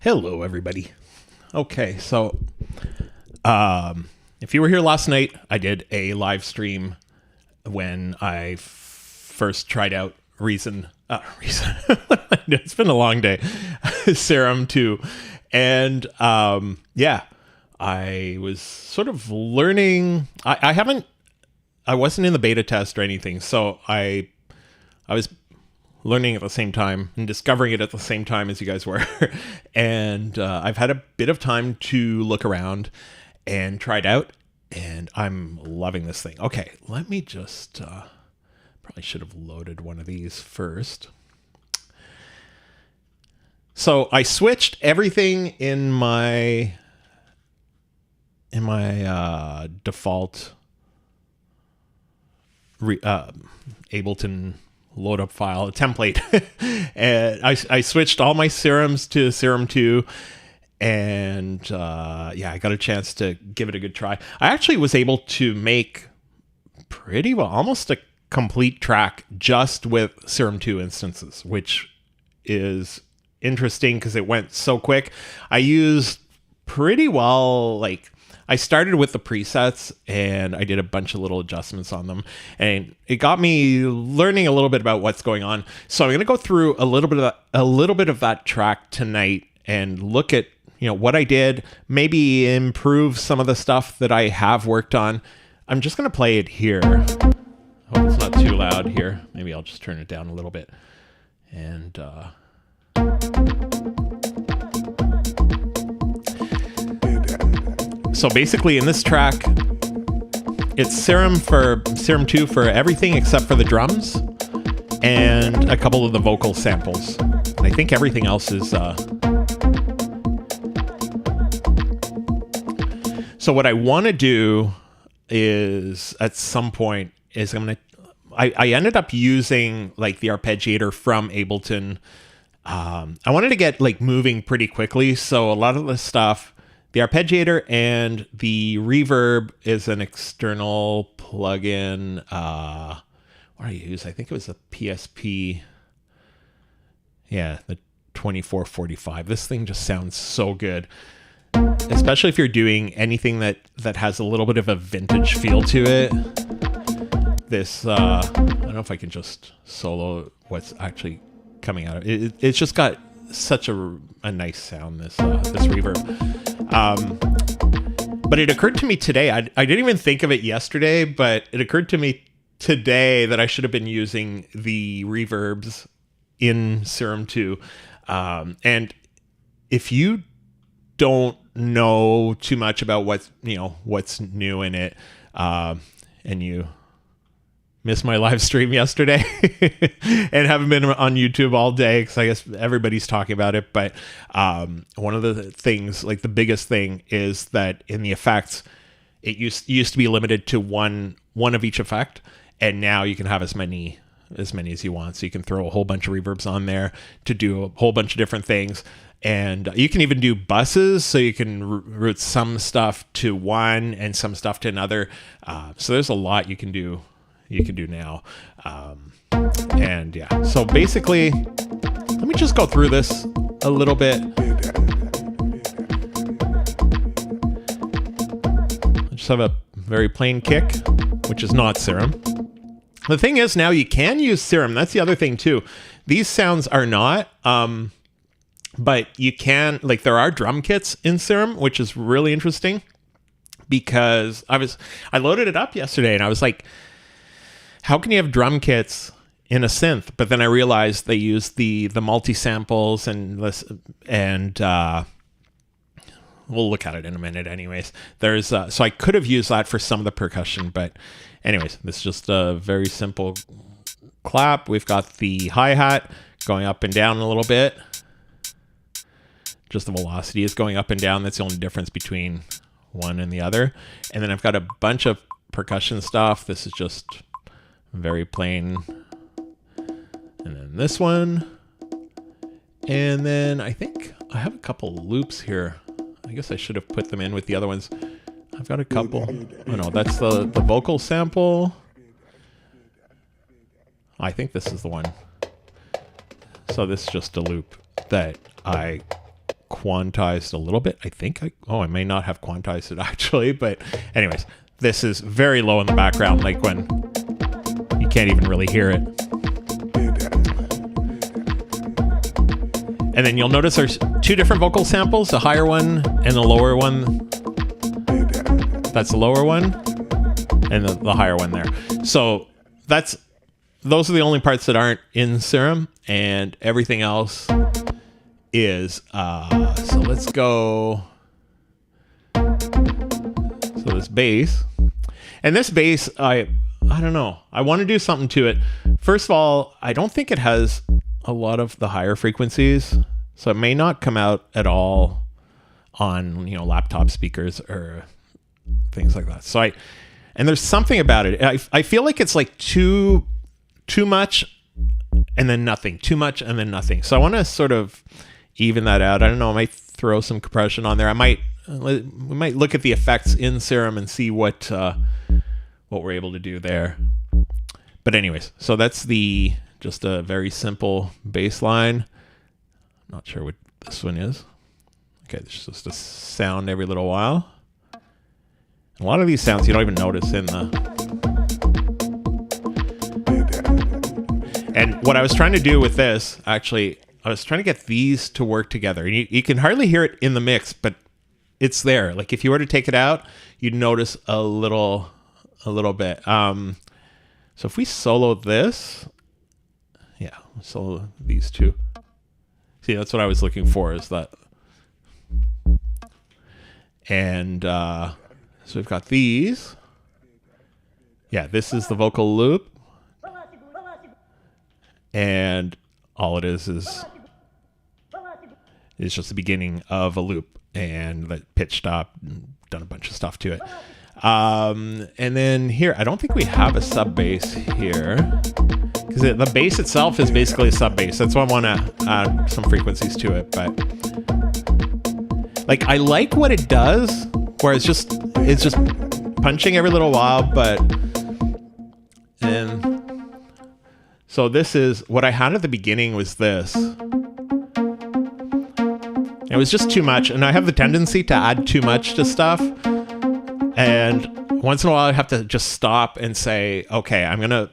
Hello, everybody. Okay, so if you were here last night, I did a live stream when I first tried out Reason. It's been a long day. Serum 2. And yeah, I was sort of learning. I wasn't in the beta test or anything, so I was learning at the same time and discovering it at the same time as you guys were. And I've had a bit of time to look around and try it out, and I'm loving this thing. Okay, let me just, probably should have loaded one of these first. So I switched everything in my default Ableton load up file, a template. And I switched all my serums to Serum 2, and yeah, I got a chance to give it a good try. I actually was able to make pretty well, almost a complete track just with Serum 2 instances, which is interesting because it went so quick. I used pretty well, like, I started with the presets and I did a bunch of little adjustments on them, and it got me learning a little bit about what's going on. So I'm going to go through a little bit of that track tonight and look at, you know, what I did, maybe improve some of the stuff that I have worked on. I'm just going to play it here. Hope it's not too loud here. Maybe I'll just turn it down a little bit. And so basically in this track, it's Serum 2 for everything except for the drums and a couple of the vocal samples. And I think everything else is... So what I want to do is at some point is I ended up using like the arpeggiator from Ableton. I wanted to get like moving pretty quickly. So a lot of the stuff, the arpeggiator and the reverb is an external plugin. What did I use? I think it was a PSP. Yeah, the 2445. This thing just sounds so good, especially if you're doing anything that has a little bit of a vintage feel to it. This, I don't know if I can just solo what's actually coming out of it. It's just got such a nice sound, this reverb. But it occurred to me today, I didn't even think of it yesterday, but it occurred to me today that I should have been using the reverbs in Serum 2. And if you don't know too much about what's new in it, and you missed my live stream yesterday and haven't been on YouTube all day because I guess everybody's talking about it. But one of the things, like the biggest thing, is that in the effects, it used to be limited to one of each effect, and now you can have as many as you want. So you can throw a whole bunch of reverbs on there to do a whole bunch of different things. And you can even do buses, so you can route some stuff to one and some stuff to another. So there's a lot you can do. Now. And yeah, so basically, let me just go through this a little bit. I just have a very plain kick, which is not Serum. The thing is, now you can use Serum. That's the other thing too. These sounds are not, but you can, like, there are drum kits in Serum, which is really interesting because I loaded it up yesterday and I was like, how can you have drum kits in a synth? But then I realized they use the multi-samples and we'll look at it in a minute anyways. There's so I could have used that for some of the percussion, but anyways, this is just a very simple clap. We've got the hi-hat going up and down a little bit. Just the velocity is going up and down. That's the only difference between one and the other. And then I've got a bunch of percussion stuff. This is just very plain. And then this one. And then I think I have a couple loops here. I guess I should have put them in with the other ones. I've got a couple. Oh no, that's the vocal sample. I think this is the one. So this is just a loop that I quantized a little bit. I think I may not have quantized it actually, but anyways, this is very low in the background, like when you can't even really hear it. And then you'll notice there's two different vocal samples, a higher one and a lower one. That's the lower one and the higher one there. So those are the only parts that aren't in Serum, and everything else is. So let's go. So this bass, and this bass, I don't know. I want to do something to it. First of all, I don't think it has a lot of the higher frequencies, so it may not come out at all on, you know, laptop speakers or things like that. So and there's something about it. I feel like it's like too much and then nothing, too much and then nothing. So I want to sort of even that out. I don't know. I might throw some compression on there. We might look at the effects in Serum and see what we're able to do there. But anyways, so that's just a very simple bass line. I'm not sure what this one is. Okay, it's just a sound every little while. A lot of these sounds you don't even notice in the... And what I was trying to do with this, actually, I was trying to get these to work together. And you can hardly hear it in the mix, but it's there. Like if you were to take it out, you'd notice a little bit. So if we solo this, yeah, solo these two. See, that's what I was looking for, is that. And so we've got these. Yeah, this is the vocal loop. And all it is just the beginning of a loop, and the pitch stop, done a bunch of stuff to it. And then here, I don't think we have a sub bass here, because the bass itself is basically a sub bass. That's why I want to add some frequencies to it. But like, I like what it does, where it's just punching every little while. And so this is what I had at the beginning, was this. It was just too much, and I have the tendency to add too much to stuff. And once in a while, I have to just stop and say, okay, I'm going to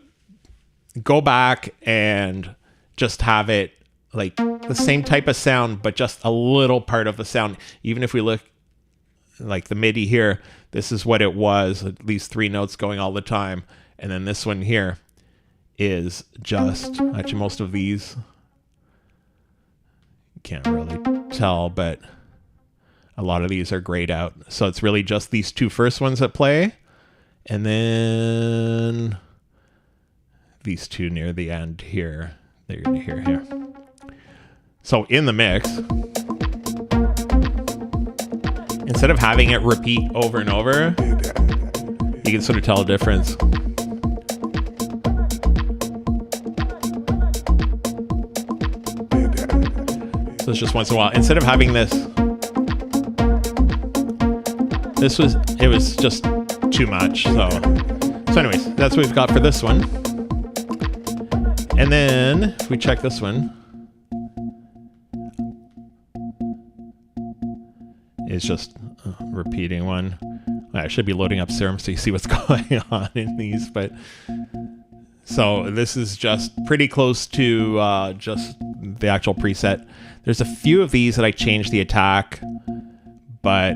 go back and just have it like the same type of sound, but just a little part of the sound. Even if we look like the MIDI here, this is what it was, at least 3 notes going all the time. And then this one here is just, actually most of these, you can't really tell, but a lot of these are grayed out. So it's really just these 2 first ones that play, and then these 2 near the end here that you're going to hear here. So in the mix, instead of having it repeat over and over, you can sort of tell a difference. So it's just once in a while. Instead of having this, it was just too much. So anyways, that's what we've got for this one. And then if we check this one, it's just a repeating one. I should be loading up Serum so you see what's going on in these, but so this is just pretty close to just the actual preset. There's a few of these that I changed the attack, but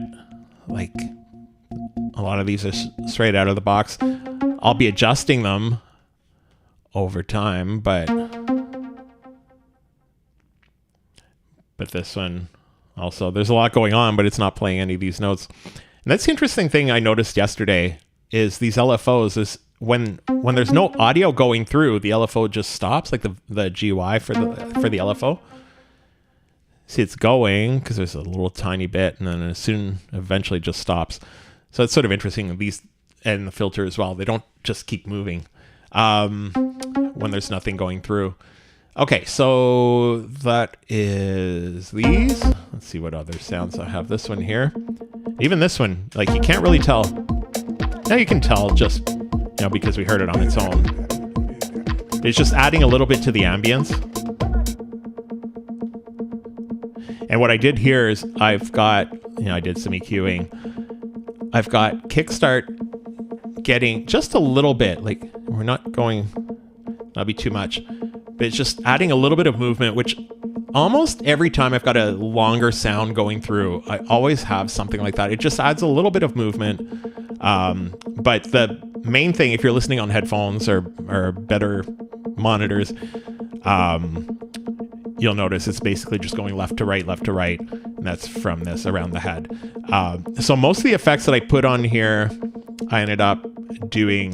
like a lot of these are straight out of the box. I'll be adjusting them over time, but this one also, there's a lot going on, but it's not playing any of these notes. And that's the interesting thing I noticed yesterday, is these LFOs is when there's no audio going through, the LFO just stops, like the GUI for the LFO. See, it's going because there's a little tiny bit, and then eventually just stops. So it's sort of interesting. These, and the filter as well, they don't just keep moving when there's nothing going through. Okay, so that is these. Let's see what other sounds I have. This one here. Even this one, like, you can't really tell. Now you can tell just, because we heard it on its own. It's just adding a little bit to the ambience. And what I did here is I've got, I did some EQing. I've got kickstart getting just a little bit, like we're not going, that'll be too much, but it's just adding a little bit of movement, which almost every time I've got a longer sound going through, I always have something like that. It just adds a little bit of movement. But the main thing, if you're listening on headphones or better monitors, you'll notice it's basically just going left to right, and that's from this around the head. So most of the effects that I put on here, I ended up doing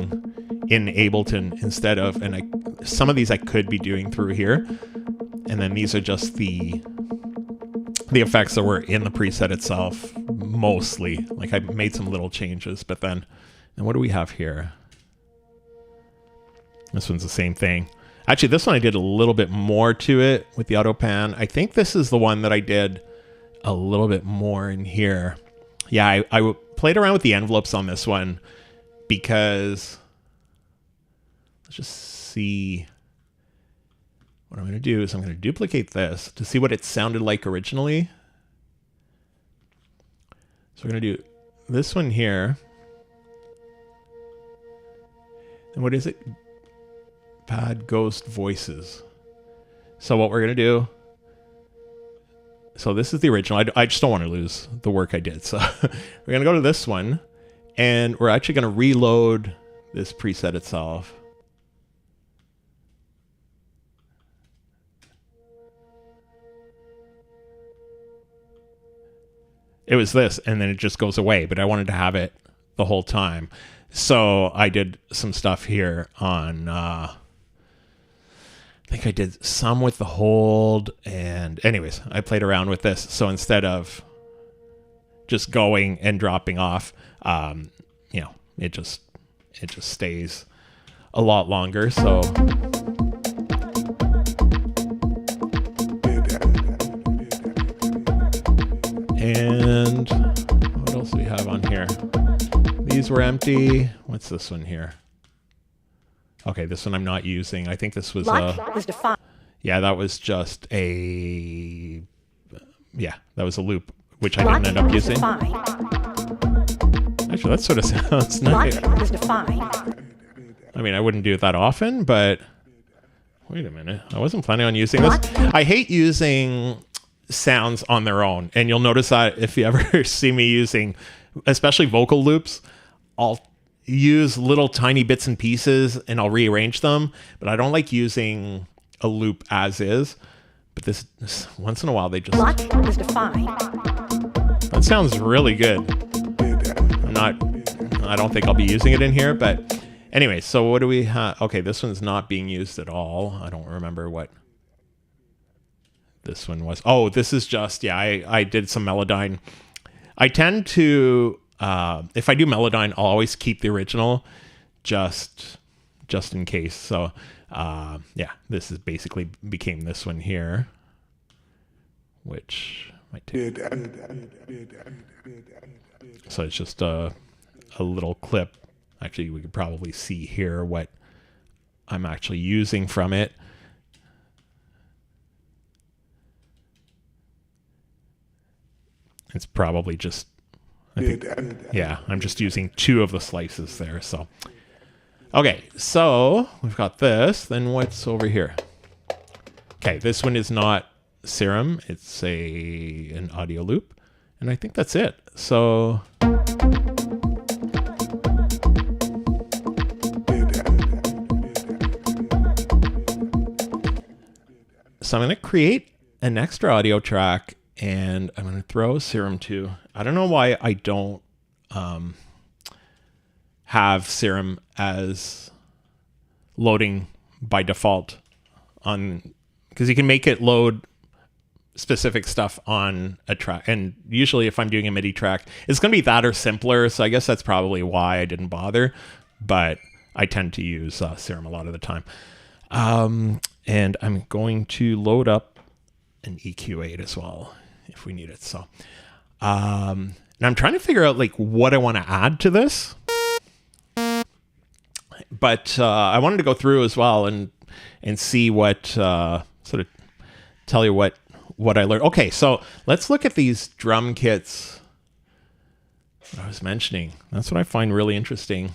in Ableton instead of, and some of these I could be doing through here. And then these are just the effects that were in the preset itself, mostly. Like I made some little changes, but then what do we have here? This one's the same thing. Actually, this one I did a little bit more to it with the auto pan. I think this is the one that I did a little bit more in here. Yeah, I played around with the envelopes on this one because let's just see. What I'm going to do is I'm going to duplicate this to see what it sounded like originally. So we're going to do this one here. And what is it? Pad Ghost Voices. So what we're going to do, so this is the original. I just don't want to lose the work I did. So we're going to go to this one, and we're actually going to reload this preset itself. It was this, and then it just goes away, but I wanted to have it the whole time. So I did some stuff here on, I think I did some with the hold, and anyways, I played around with this. So instead of just going and dropping off, it just stays a lot longer. So and what else do we have on here? These were empty. What's this one here? Okay, this one I'm not using. I think this was yeah, that was just a that was a loop, which I didn't end up using. Actually, that sort of sounds nice. I mean, I wouldn't do it that often, but wait a minute. I wasn't planning on using this. I hate using sounds on their own, and you'll notice that if you ever see me using especially vocal loops, I'll use little tiny bits and pieces and I'll rearrange them, but I don't like using a loop as is. But this once in a while they just that sounds really good. I don't think I'll be using it in here, but anyway, so what do we have? Okay, this one's not being used at all. I don't remember what this one was. Oh, this is just, I did some Melodyne. I tend to, if I do Melodyne, I'll always keep the original just in case. So, this is basically became this one here, which might take. So it's just a little clip. Actually, we could probably see here what I'm actually using from it. It's probably just, I think, I'm just using 2 of the slices there. So, okay, so we've got this. Then what's over here? Okay, this one is not Serum. It's an audio loop. And I think that's it. So, I'm going to create an extra audio track. And I'm going to throw Serum 2. I don't know why I don't have Serum as loading by default on, because you can make it load specific stuff on a track. And usually if I'm doing a MIDI track, it's going to be that or simpler. So I guess that's probably why I didn't bother. But I tend to use Serum a lot of the time. And I'm going to load up an EQ8 as well, if we need it. So, and I'm trying to figure out like what I want to add to this, but I wanted to go through as well and see what sort of tell you what what I learned. Okay, so let's look at these drum kits I was mentioning. That's what I find really interesting.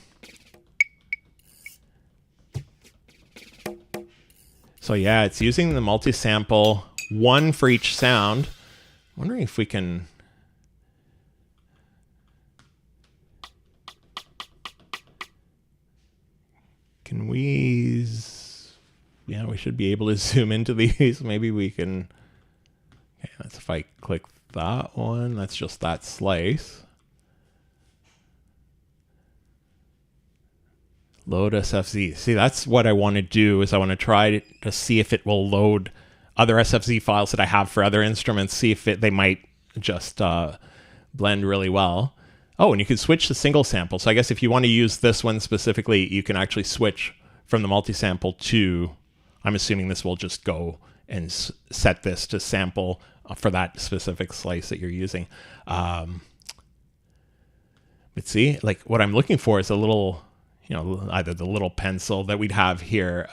So yeah, it's using the multi-sample, one for each sound. I'm wondering if we can... Can we... Yeah, we should be able to zoom into these. Maybe we can... Okay, that's if I click that one. That's just that slice. Load SFZ. See, that's what I want to do, is I want to try to see if it will load other SFZ files that I have for other instruments, see if they might just blend really well. Oh, and you can switch to single sample. So I guess if you want to use this one specifically, you can actually switch from the multi-sample to, I'm assuming this will just go and set this to sample for that specific slice that you're using. But see, like what I'm looking for is a little... either the little pencil that we'd have here,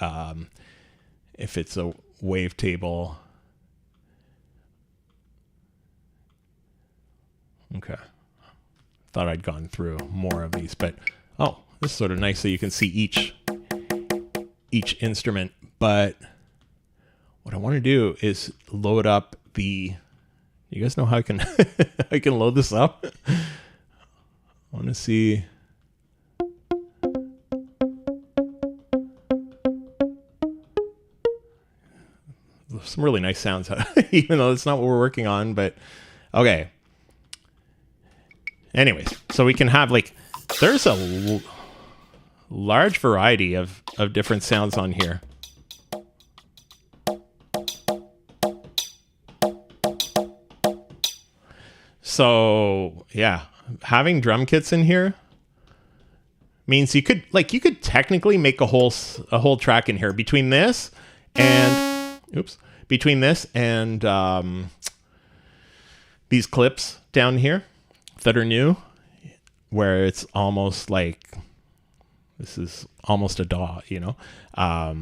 if it's a wavetable. Okay. Thought I'd gone through more of these, but oh, this is sort of nice so you can see each instrument. But what I want to do is load up the... You guys know how I can I can load this up? I want to see... Some really nice sounds, even though it's not what we're working on, but okay. Anyways, so we can have like, there's a large variety of different sounds on here. So yeah, having drum kits in here means you could technically make a whole track in here between this and, oops. Between this and these clips down here that are new, where it's almost like this is almost a DAW, I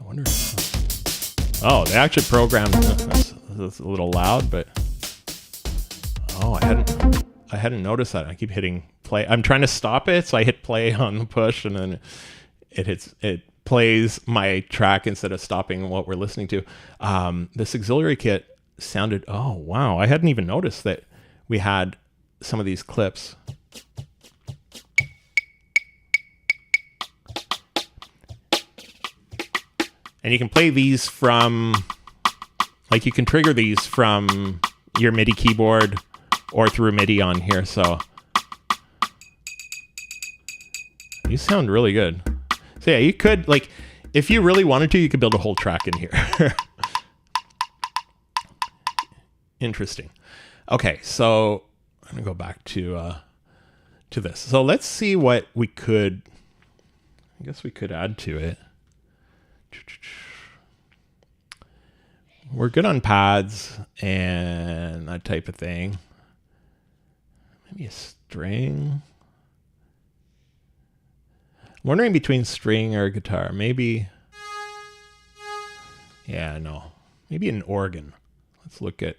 wonder. Oh, they actually programmed. That's a little loud, but oh, I hadn't noticed that. I keep hitting play. I'm trying to stop it, so I hit play on the push, and then it plays my track instead of stopping what we're listening to. This auxiliary kit sounded, oh wow, I hadn't even noticed that we had some of these clips. And you can play these from, like you can trigger these from your MIDI keyboard or through MIDI on here, so these sound really good. So yeah, you could, like, if you really wanted to, you could build a whole track in here. Interesting. Okay, so I'm gonna go back to this. So let's see what we could, I guess we could add to it. We're good on pads and that type of thing. Maybe a string. I'm wondering between string or guitar. Maybe... Yeah, no. Maybe an organ. Let's look at...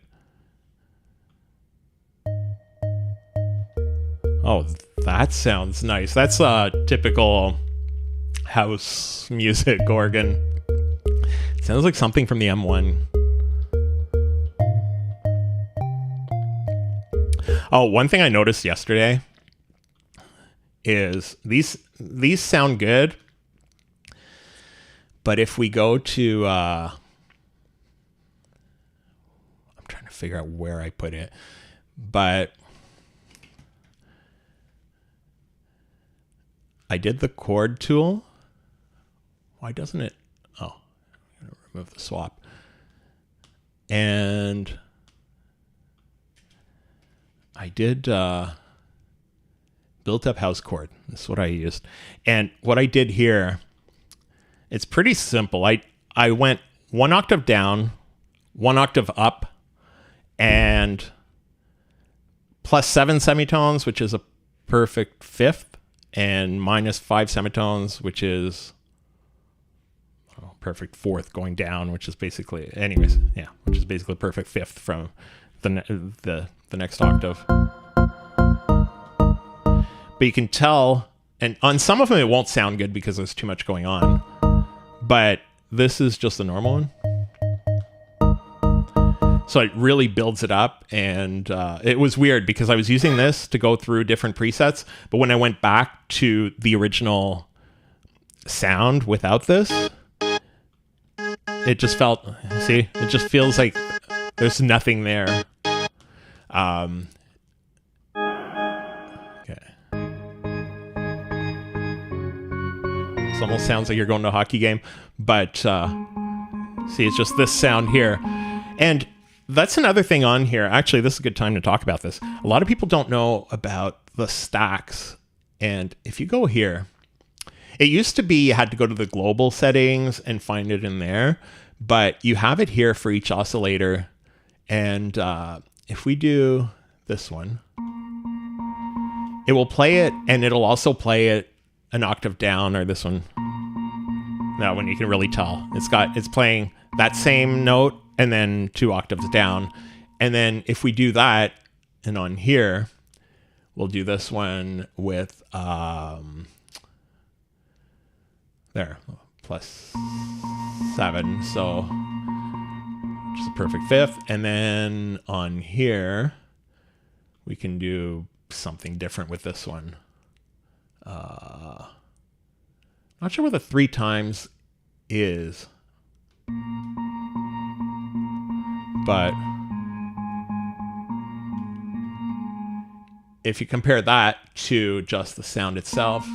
Oh, that sounds nice. That's a typical house music organ. Sounds like something from the M1. Oh, one thing I noticed yesterday is these sound good, but if we go to I'm trying to figure out where I put it, but I did the chord tool. Why doesn't it? Oh, I'm gonna remove the swap. And I did built up house chord. That's what I used. And what I did here, it's pretty simple. I went one octave down, one octave up, and plus 7 semitones, which is a perfect fifth, and minus 5 semitones, which is perfect fourth going down, which is basically, anyways, yeah, which is basically perfect fifth from the next octave. But you can tell, and on some of them it won't sound good because there's too much going on. But this is just the normal one. So it really builds it up, and it was weird because I was using this to go through different presets, but when I went back to the original sound without this, it just felt, see, it just feels like there's nothing there. Okay. This almost sounds like you're going to a hockey game, but see, it's just this sound here. And that's another thing on here. Actually, this is a good time to talk about this. A lot of people don't know about the stacks. And if you go here, it used to be you had to go to the global settings and find it in there. But you have it here for each oscillator. And if we do this one, it will play it, and it'll also play it an octave down, or this one. That one you can really tell. It's playing that same note and then 2 octaves down. And then if we do that, and on here, we'll do this one with, there, +7. So just a perfect fifth. And then on here, we can do something different with this one. Not sure what the 3 times is, but if you compare that to just the sound itself,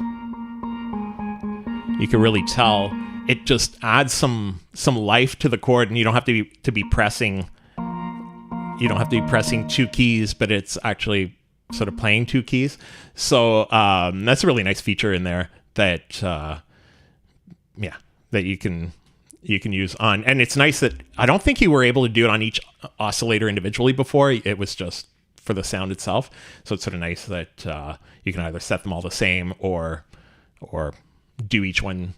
you can really tell it just adds some life to the chord, and you don't have to be pressing. You don't have to be pressing 2 keys, but it's actually sort of playing 2 keys. So that's a really nice feature in there that that you can use on. And it's nice that I don't think you were able to do it on each oscillator individually before. It was just for the sound itself. So it's sort of nice that you can either set them all the same or do each one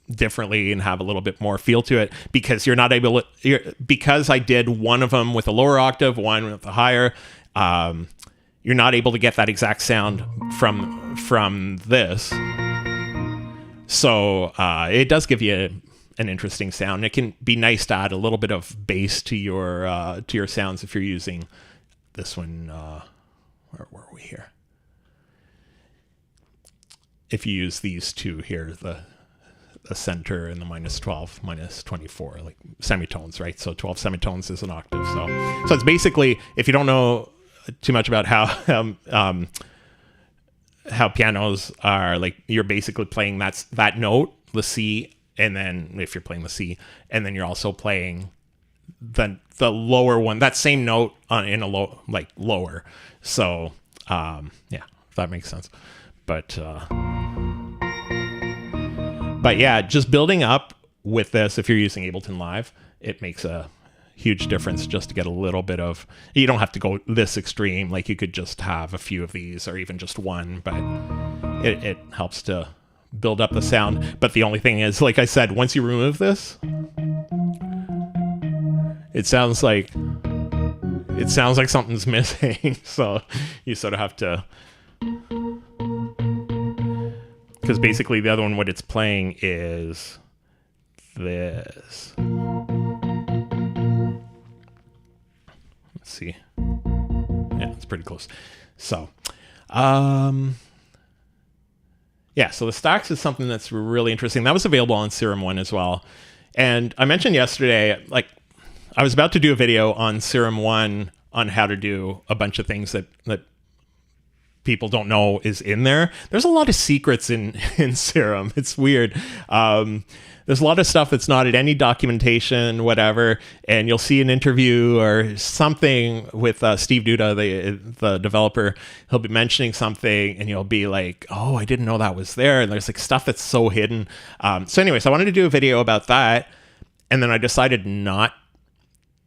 differently and have a little bit more feel to it, because you're not able to, because I did one of them with a lower octave, one with a higher, you're not able to get that exact sound from this. So it does give you an interesting sound. It can be nice to add a little bit of bass to your sounds if you're using this one. Where were we here? If you use these two here, the center and the -12, -24, like semitones, right? So 12 semitones is an octave. So it's basically, if you don't know too much about how pianos are, like, you're basically playing that note, the C, and then if you're playing the C, and then you're also playing the lower one, that same note in a lower. So yeah, if that makes sense. But yeah, just building up with this, if you're using Ableton Live, it makes a huge difference just to get a little bit of, you don't have to go this extreme, like you could just have a few of these or even just one, but it helps to build up the sound. But the only thing is, like I said, once you remove this, it sounds like something's missing. So you sort of have to, because basically the other one, what it's playing is this. Let's see. Yeah, it's pretty close. So, yeah, so the stacks is something that's really interesting. That was available on Serum 1 as well. And I mentioned yesterday, like, I was about to do a video on Serum 1 on how to do a bunch of things that people don't know is in there. There's a lot of secrets in Serum. It's weird. There's a lot of stuff that's not in any documentation, whatever, and you'll see an interview or something with Steve Duda, the developer. He'll be mentioning something, and you'll be like, oh, I didn't know that was there. And there's like stuff that's so hidden. So anyways, I wanted to do a video about that, and then I decided not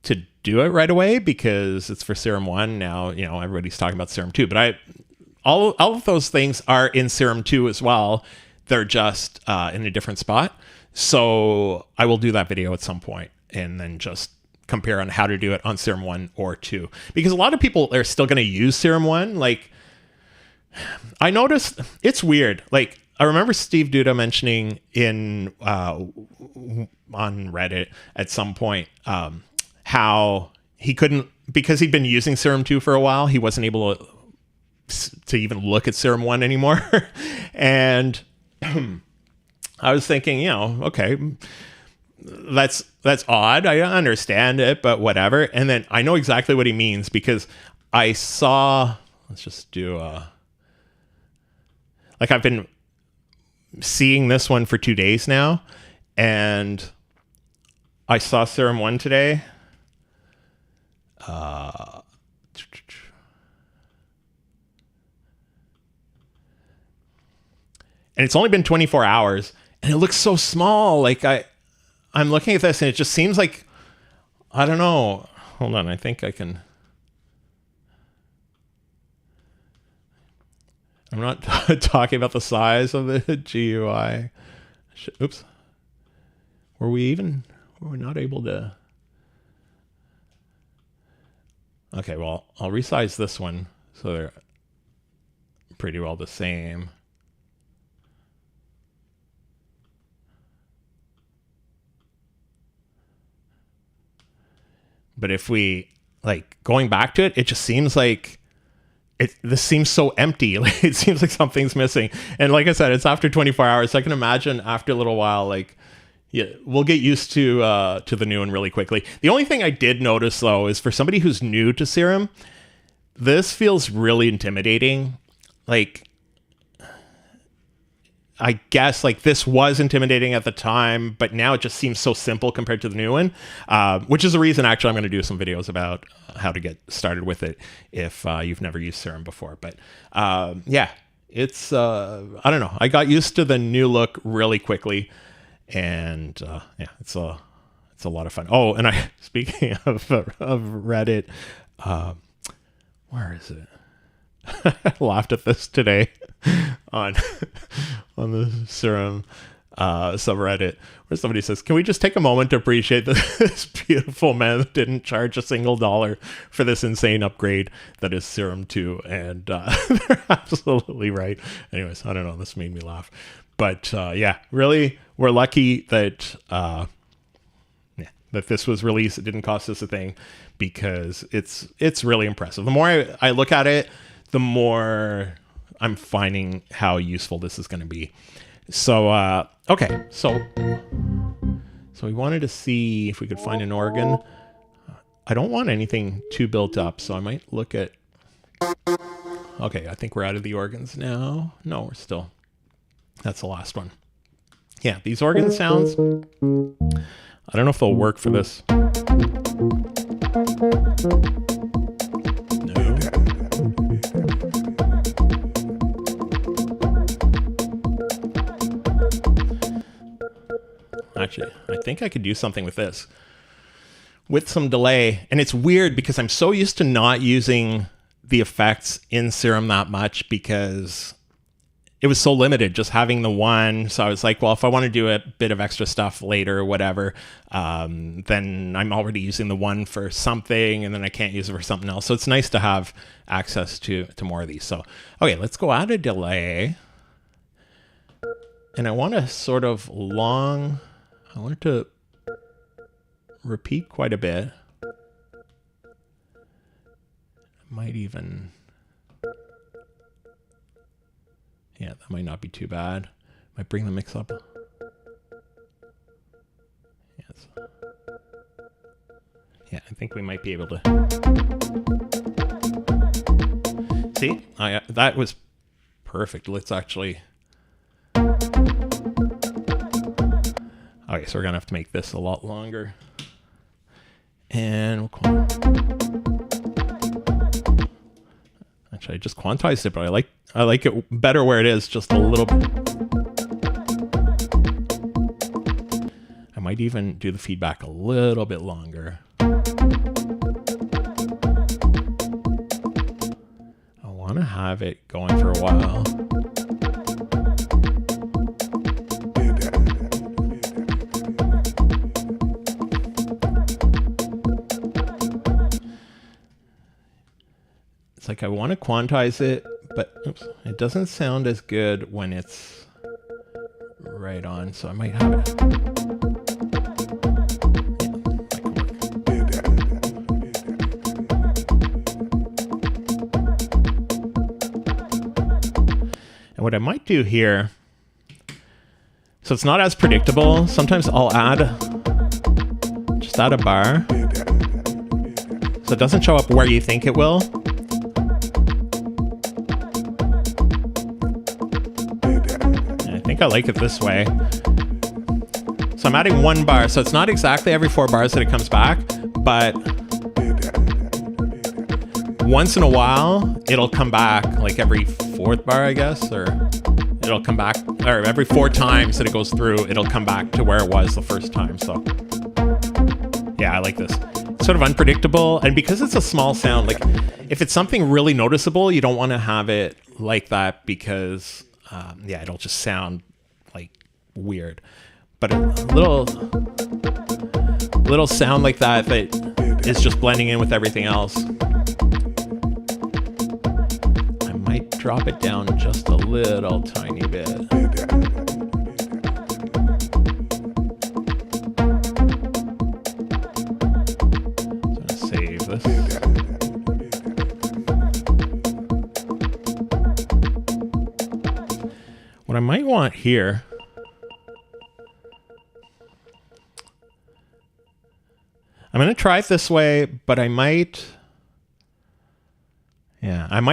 to do it right away because it's for Serum 1. Now, you know, everybody's talking about Serum 2, but all of those things are in Serum 2 as well. They're just in a different spot. So I will do that video at some point and then just compare on how to do it on Serum 1 or 2. Because a lot of people are still going to use Serum 1. Like, I noticed it's weird. Like, I remember Steve Duda mentioning in on Reddit at some point how he couldn't, because he'd been using Serum 2 for a while, he wasn't able to even look at Serum 1 anymore. And I was thinking, you know, okay, that's odd. I understand it, but whatever. And then I know exactly what he means, because I saw, let's just do like, I've been seeing this one for 2 days now, and I saw Serum 1 today. And it's only been 24 hours, and it looks so small. Like, I'm looking at this, and it just seems like, I don't know. Hold on, I think I can. I'm not talking about the size of the GUI. Oops. Were we not able to? Okay, well, I'll resize this one so they're pretty well the same. But if we, like, going back to it, it just seems like this seems so empty. Like, it seems like something's missing. And like I said, it's after 24 hours. So I can imagine after a little while, like, yeah, we'll get used to the new one really quickly. The only thing I did notice, though, is for somebody who's new to Serum, this feels really intimidating. Like, I guess, like, this was intimidating at the time, but now it just seems so simple compared to the new one, which is the reason, actually, I'm going to do some videos about how to get started with it if you've never used Serum before. But yeah, it's, I don't know. I got used to the new look really quickly, and yeah, it's a lot of fun. Oh, and speaking of Reddit, where is it? I laughed at this today on the Serum subreddit, where somebody says, "Can we just take a moment to appreciate this beautiful man that didn't charge a single $1 for this insane upgrade that is Serum 2?" And they're absolutely right. Anyways, I don't know. This made me laugh. But yeah, really, we're lucky that that this was released. It didn't cost us a thing, because it's really impressive. The more I look at it, the more I'm finding how useful this is going to be. So, okay. So we wanted to see if we could find an organ. I don't want anything too built up, so I might look at... Okay, I think we're out of the organs now. No, we're still... That's the last one. Yeah, these organ sounds, I don't know if they'll work for this. No. Actually, I think I could do something with this with some delay. And it's weird because I'm so used to not using the effects in Serum that much, because it was so limited just having the one. So I was like, well, if I want to do a bit of extra stuff later or whatever, then I'm already using the one for something, and then I can't use it for something else. So it's nice to have access to more of these. So, okay, let's go add a delay. And I want to sort of I want it to repeat quite a bit. I might even... Yeah, that might not be too bad. Might bring the mix up. Yes. Yeah, I think we might be able to. See, that was perfect. Let's actually. Okay, so we're gonna have to make this a lot longer. And we'll actually, I just quantized it, but I like it better where it is, just a little bit. I might even do the feedback a little bit longer. I want to have it going for a while. It's like I want to quantize it, but oops, it doesn't sound as good when it's right on, so I might have it. And what I might do here, so it's not as predictable, sometimes I'll just add a bar, so it doesn't show up where you think it will. And I think I like it this way. So I'm adding one bar, so it's not exactly every 4 bars that it comes back, but once in a while, it'll come back, like every 4th bar, I guess, or it'll come back, or every 4 times that it goes through, it'll come back to where it was the first time. So yeah, I like this. It's sort of unpredictable, and because it's a small sound, like if it's something really noticeable, you don't want to have it like that because yeah, it'll just sound like weird. But a little sound like that is just blending in with everything else. I might drop it down just a little tiny bit. Save this. What I might want here, I'm going to try it this way, but I might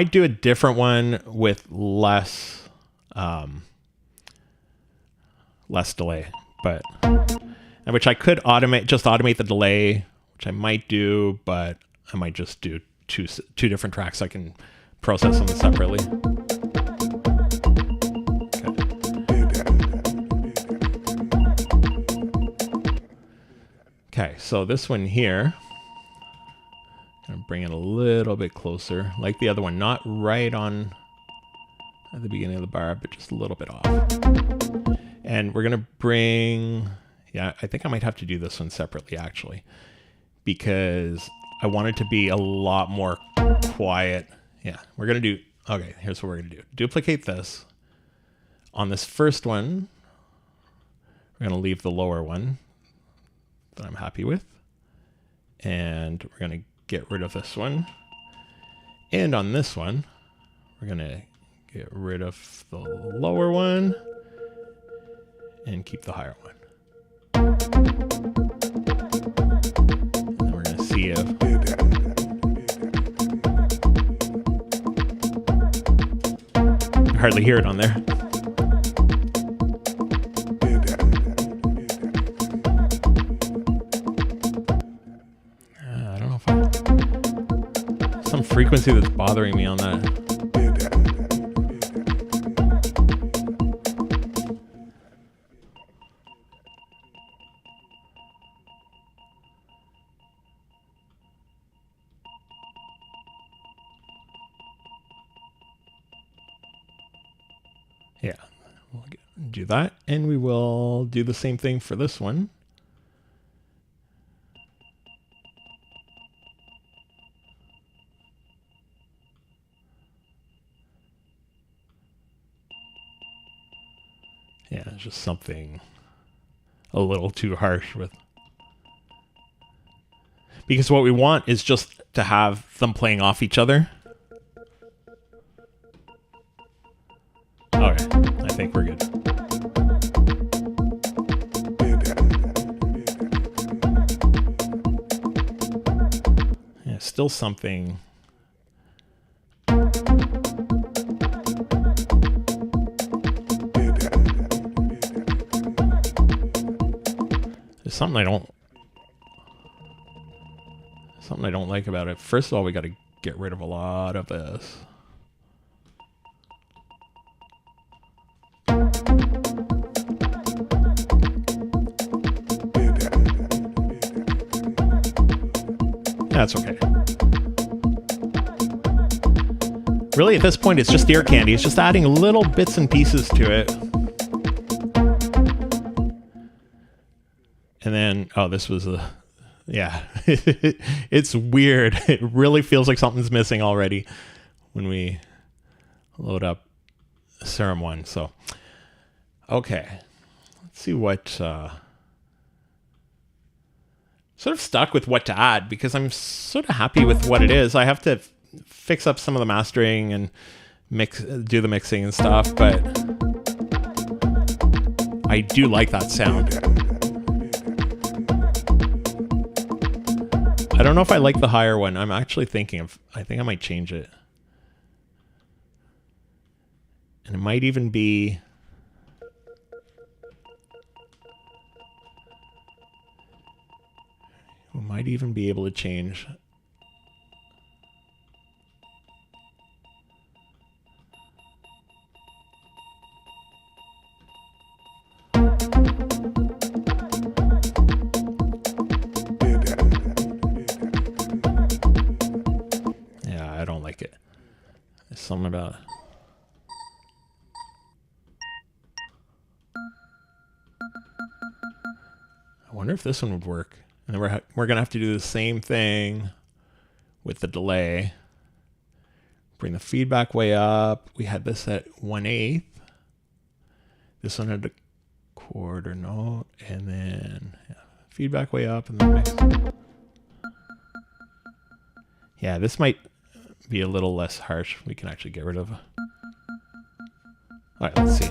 do a different one with less delay, but which I could automate the delay, which I might do, but I might just do two different tracks so I can process them separately. Okay, so this one here, I'm gonna bring it a little bit closer, like the other one, not right on at the beginning of the bar, but just a little bit off. And we're gonna bring, yeah, I think I might have to do this one separately actually, because I want it to be a lot more quiet. Yeah, we're gonna do, okay, here's what we're gonna do. Duplicate this. On this first one, we're gonna leave the lower one that I'm happy with. And we're gonna get rid of this one. And on this one, we're gonna get rid of the lower one and keep the higher one. And then we're gonna see if you hardly hear it on there. Some frequency that's bothering me on that. Yeah, we'll do that, and we will do the same thing for this one. Yeah, it's just something a little too harsh with. Because what we want is just to have them playing off each other. Okay, I think we're good. Yeah, still something. Something I don't like about it. First of all, we got to get rid of a lot of this. That's okay. Really, at this point, it's just ear candy. It's just adding little bits and pieces to it. And then, oh, this was yeah, it's weird. It really feels like something's missing already. when we load up Serum 1. So, okay. Let's see what... sort of stuck with what to add because I'm sort of happy with what it is. I have to fix up some of the mastering and do the mixing and stuff, but I do like that sound. I don't know if I like the higher one. I'm actually thinking I think I might change it. And it might even be... We might even be able to change. Yeah, I don't like it. There's something about it. I wonder if this one would work. And then we're going to have to do the same thing with the delay. Bring the feedback way up. We had this at 1/8. This one had a quarter note. And then feedback way up. And then mix. Yeah, this might be a little less harsh. We can actually get rid of. All right, let's see.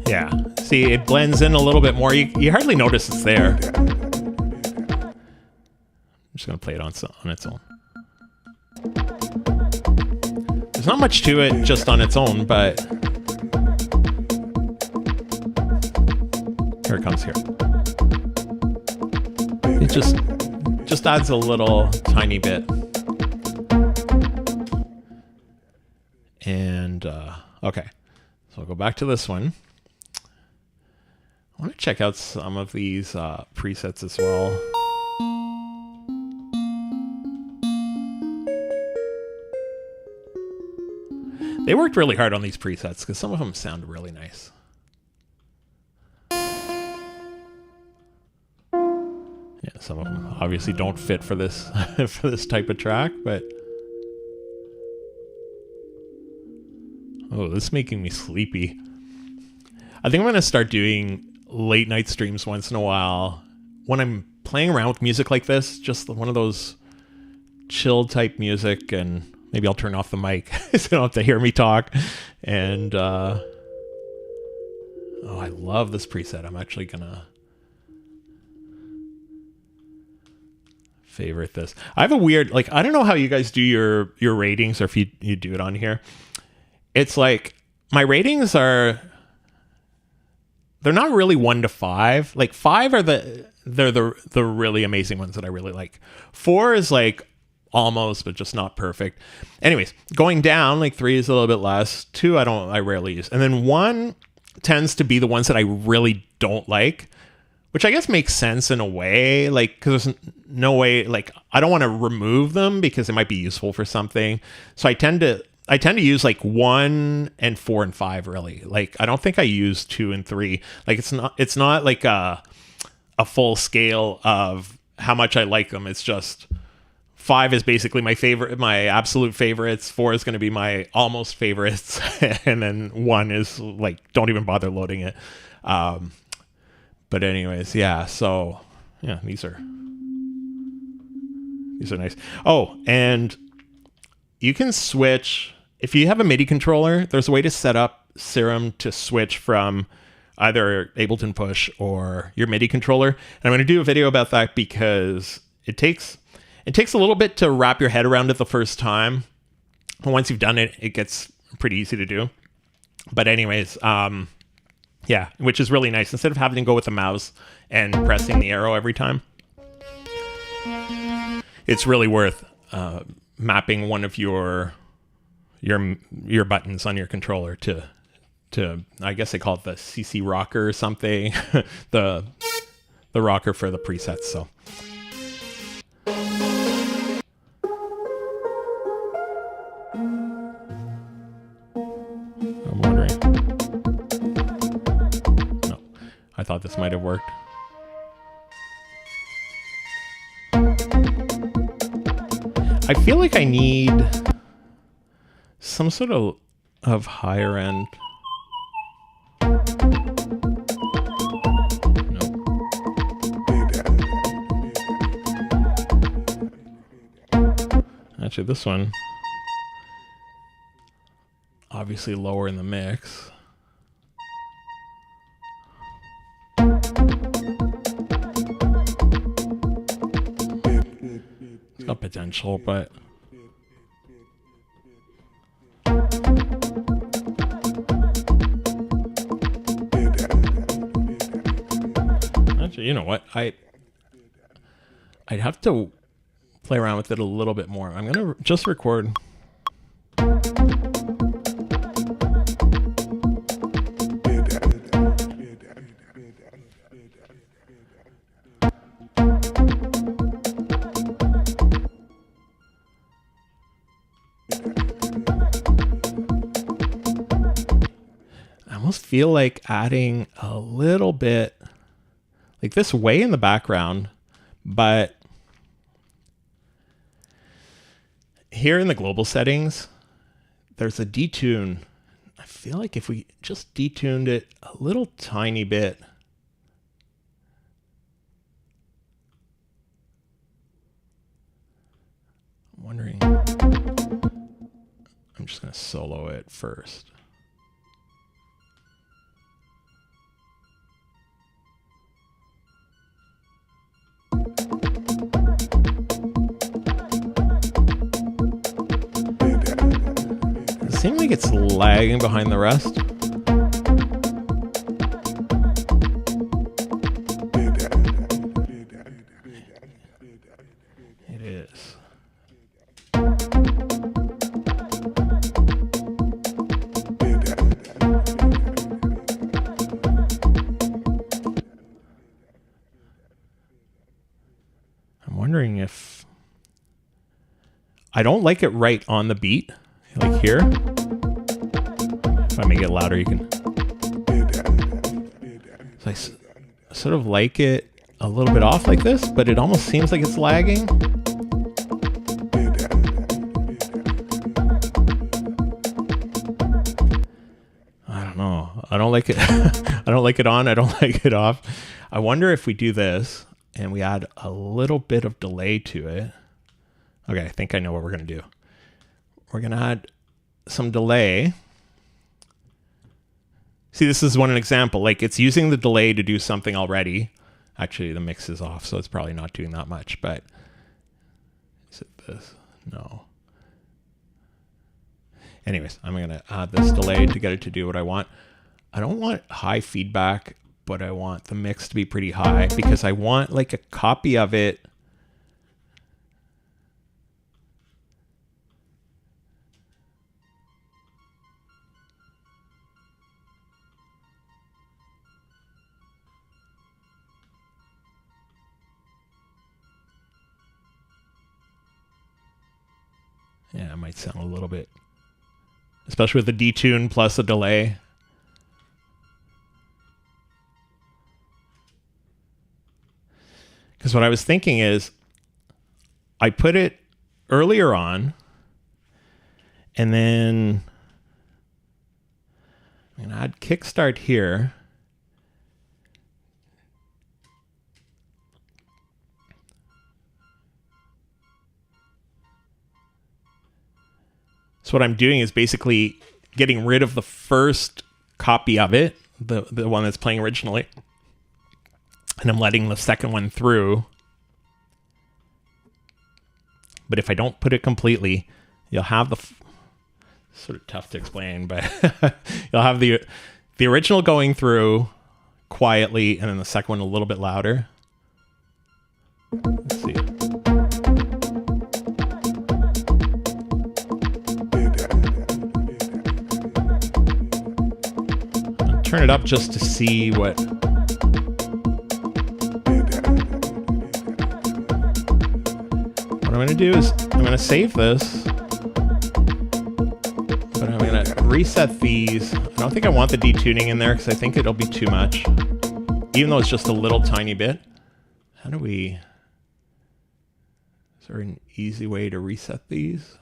Yeah, see, it blends in a little bit more. You hardly notice it's there. I'm just going to play it on its own. There's not much to it just on its own, but... Here it comes here. It just adds a little tiny bit. And, okay. So I'll go back to this one. I want to check out some of these presets as well. They worked really hard on these presets because some of them sound really nice. Yeah, some of them obviously don't fit for this for this type of track, but oh, this is making me sleepy. I think I'm going to start doing late night streams once in a while when I'm playing around with music like this, just one of those chill type music, and maybe I'll turn off the mic so you don't have to hear me talk. And oh, I love this preset. I'm actually gonna favorite this. I have a weird, like, I don't know how you guys do your ratings, or if you do it on here. It's like my ratings are, they're not really 1 to 5. Like 5 are the really amazing ones that I really like. 4 is like almost, but just not perfect. Anyways, going down, like 3 is a little bit less. 2 I rarely use. And then 1 tends to be the ones that I really don't like, which I guess makes sense in a way, like, because there's no way, like, I don't want to remove them because it might be useful for something. So I tend to use like 1 and 4 and 5 really. Like, I don't think I use 2 and 3. Like, it's not like a full scale of how much I like them. It's just 5 is basically my favorite, my absolute favorites. 4 is going to be my almost favorites. And then 1 is like, don't even bother loading it. But anyways, yeah. So yeah, these are nice. Oh, and you can switch. If you have a MIDI controller, there's a way to set up Serum to switch from either Ableton Push or your MIDI controller. And I'm going to do a video about that because it takes a little bit to wrap your head around it the first time. But once you've done it, it gets pretty easy to do. But anyways, yeah, which is really nice. Instead of having to go with the mouse and pressing the arrow every time, it's really worth mapping one of your buttons on your controller to I guess they call it the CC rocker or something, the rocker for the presets. So I'm wondering. No, I thought this might have worked. I feel like I need some sort of higher end. Actually, this one, obviously lower in the mix. It's got potential, but actually, you know what? I'd have to play around with it a little bit more. I'm gonna just record. I almost feel like adding a little bit, like this way in the background, but here in the global settings, there's a detune. I feel like if we just detuned it a little tiny bit, I'm wondering, I'm just going to solo it first. It seems like it's lagging behind the rest. It is. I'm wondering if I don't like it right on the beat, like here. If I make it louder, you can. So I sort of like it a little bit off like this, but it almost seems like it's lagging. I don't know. I don't like it. I don't like it on. I don't like it off. I wonder if we do this and we add a little bit of delay to it. Okay, I think I know what we're going to do. We're going to add some delay. See, this is one example. Like, it's using the delay to do something already. Actually, the mix is off, so it's probably not doing that much, but is it this? No. Anyways, I'm going to add this delay to get it to do what I want. I don't want high feedback, but I want the mix to be pretty high because I want like a copy of it. Yeah, it might sound a little bit, especially with the detune plus a delay. Because what I was thinking is I put it earlier on and then I'm going to add kickstart here. So what I'm doing is basically getting rid of the first copy of it, the one that's playing originally, and I'm letting the second one through. But if I don't put it completely, you'll have the sort of tough to explain, but you'll have the original going through quietly, and then the second one a little bit louder. Let's see. I'll turn it up just to see what. What I'm going to do is I'm going to save this, but I'm going to reset these. I don't think I want the detuning in there because I think it'll be too much, even though it's just a little tiny bit. How do we Is there an easy way to reset these?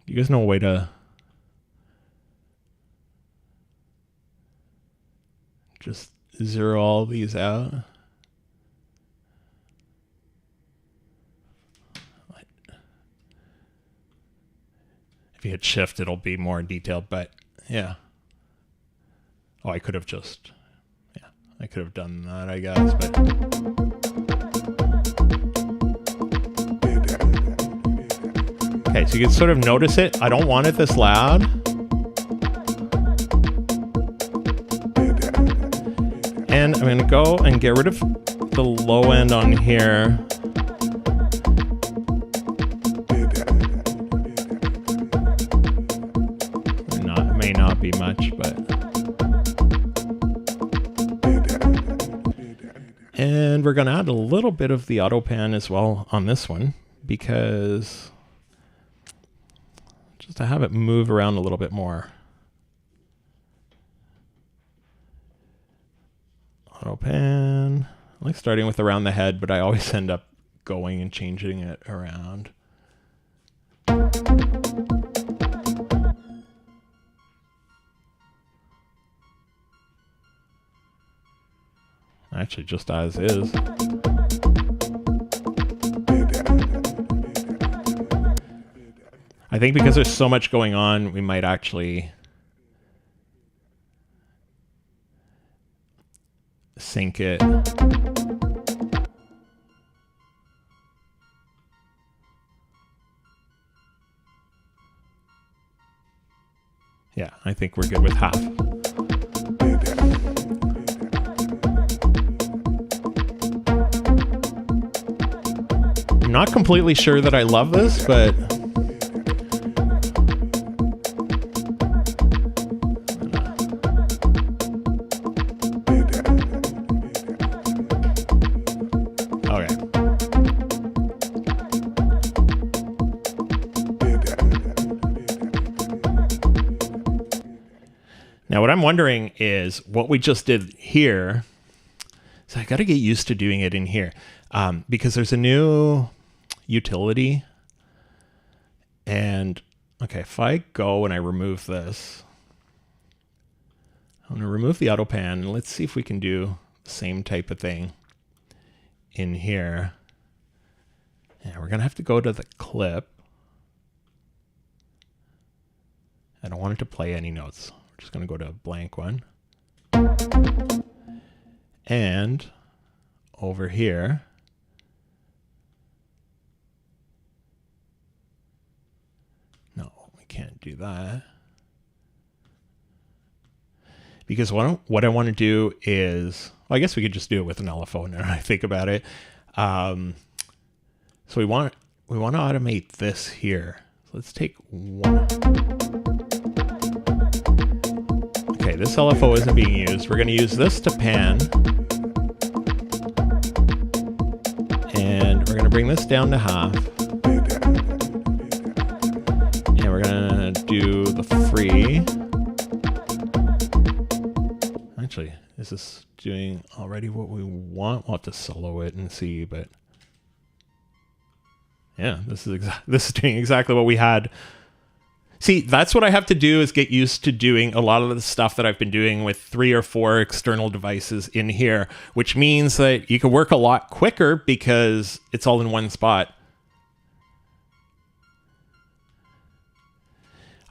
You guys know a way to just zero all these out? If you hit shift, it'll be more detailed, but yeah. Oh, I could have just, yeah, I could have done that, I guess, but. Okay, so you can sort of notice it. I don't want it this loud. And I'm going to go and get rid of the low end on here. It may not be much, but. And we're going to add a little bit of the auto pan as well on this one, because just to have it move around a little bit more. Auto pan. I like starting with around the head, but I always end up going and changing it around. Actually, just as is. I think because there's so much going on, we might actually sync it. Yeah, I think we're good with half. I'm not completely sure that I love this, but now, what I'm wondering is what we just did here. So I got to get used to doing it in here because there's a new utility. And okay, if I go and I remove this, I'm going to remove the auto pan. And let's see if we can do the same type of thing in here. And we're going to have to go to the clip. I don't want it to play any notes. Just going to go to a blank one. And over here, no, we can't do that. Because what I want to do is, well, I guess we could just do it with an LFO now I think about it. So we want to automate this here. So let's take one. Okay, this LFO isn't being used. We're going to use this to pan. And we're going to bring this down to half. And we're going to do the free. Actually, is this doing already what we want? We'll have to solo it and see, but yeah, this is doing exactly what we had. See, that's what I have to do, is get used to doing a lot of the stuff that I've been doing with 3 or 4 external devices in here, which means that you can work a lot quicker because it's all in one spot.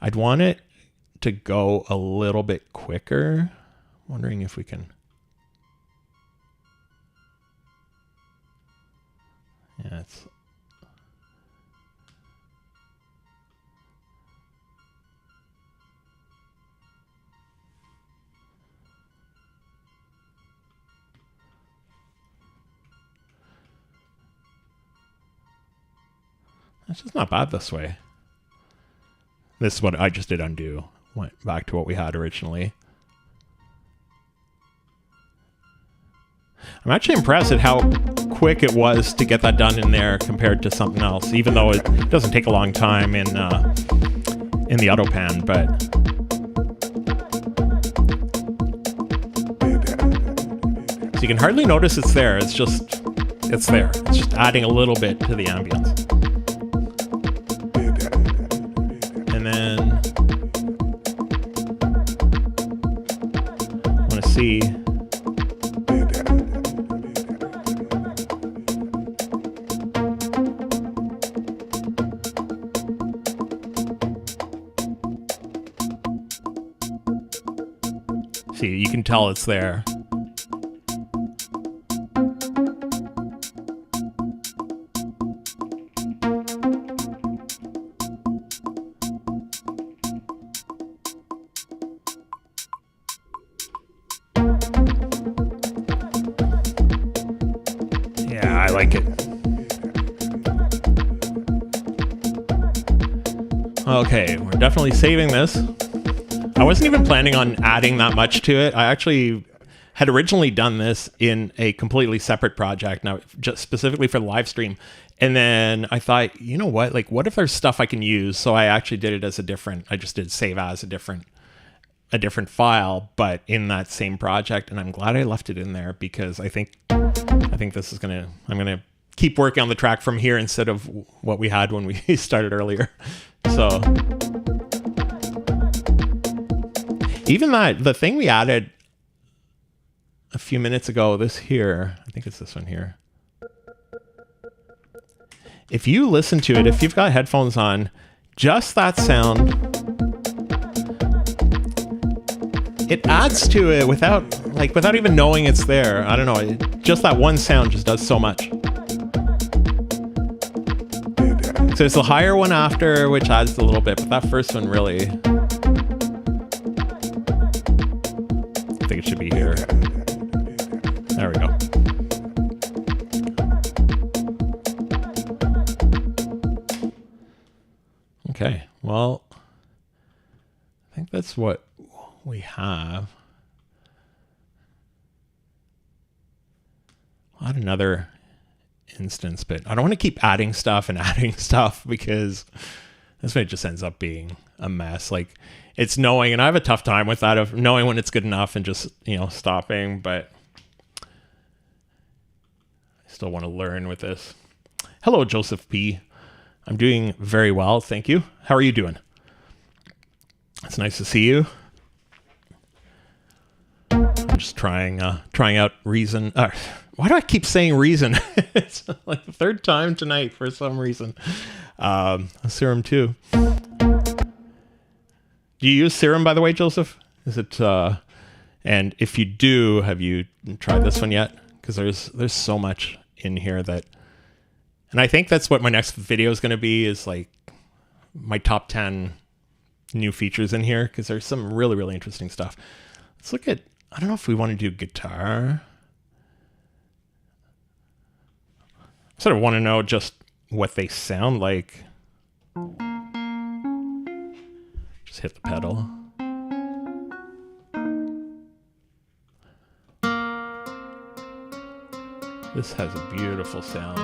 I'd want it to go a little bit quicker. I'm wondering if we can. Yeah, it's. It's just not bad this way. This is what I just did undo. Went back to what we had originally. I'm actually impressed at how quick it was to get that done in there compared to something else, even though it doesn't take a long time in the Autopan, but so you can hardly notice it's there. It's there. It's just adding a little bit to the ambience. And then I want to see. See, you can tell it's there. Yeah, I like it. Okay, we're definitely saving this. I wasn't even planning on adding that much to it. I actually had originally done this in a completely separate project, now just specifically for the live stream. And then I thought, you know what? Like, what if there's stuff I can use? So I actually did it as I just did save as a different file, but in that same project. And I'm glad I left it in there because I think this is I'm gonna keep working on the track from here instead of what we had when we started earlier. So. Even the thing we added a few minutes ago, this here, I think it's this one here. If you listen to it, if you've got headphones on, just that sound, it adds to it without even knowing it's there. I don't know, just that one sound just does so much. So there's the higher one after, which adds a little bit, but that first one really... I think it should be here. There we go. Okay, well, I think that's what we have. I'll add another instance, but I don't want to keep adding stuff because this way it just ends up being a mess. Like, it's knowing, and I have a tough time with that, of knowing when it's good enough and just, stopping, but I still want to learn with this. Hello, Joseph P. I'm doing very well, thank you. How are you doing? It's nice to see you. I'm just trying out Reason. Why do I keep saying Reason? It's like the third time tonight for some reason. Serum 2. Do you use Serum, by the way, Joseph? Is it? And if you do, have you tried this one yet? Because there's so much in here that, and I think that's what my next video is going to be, is like my top 10 new features in here, because there's some really, really interesting stuff. Let's look at, I don't know if we want to do guitar. I sort of want to know just what they sound like. Just hit the pedal. This has a beautiful sound.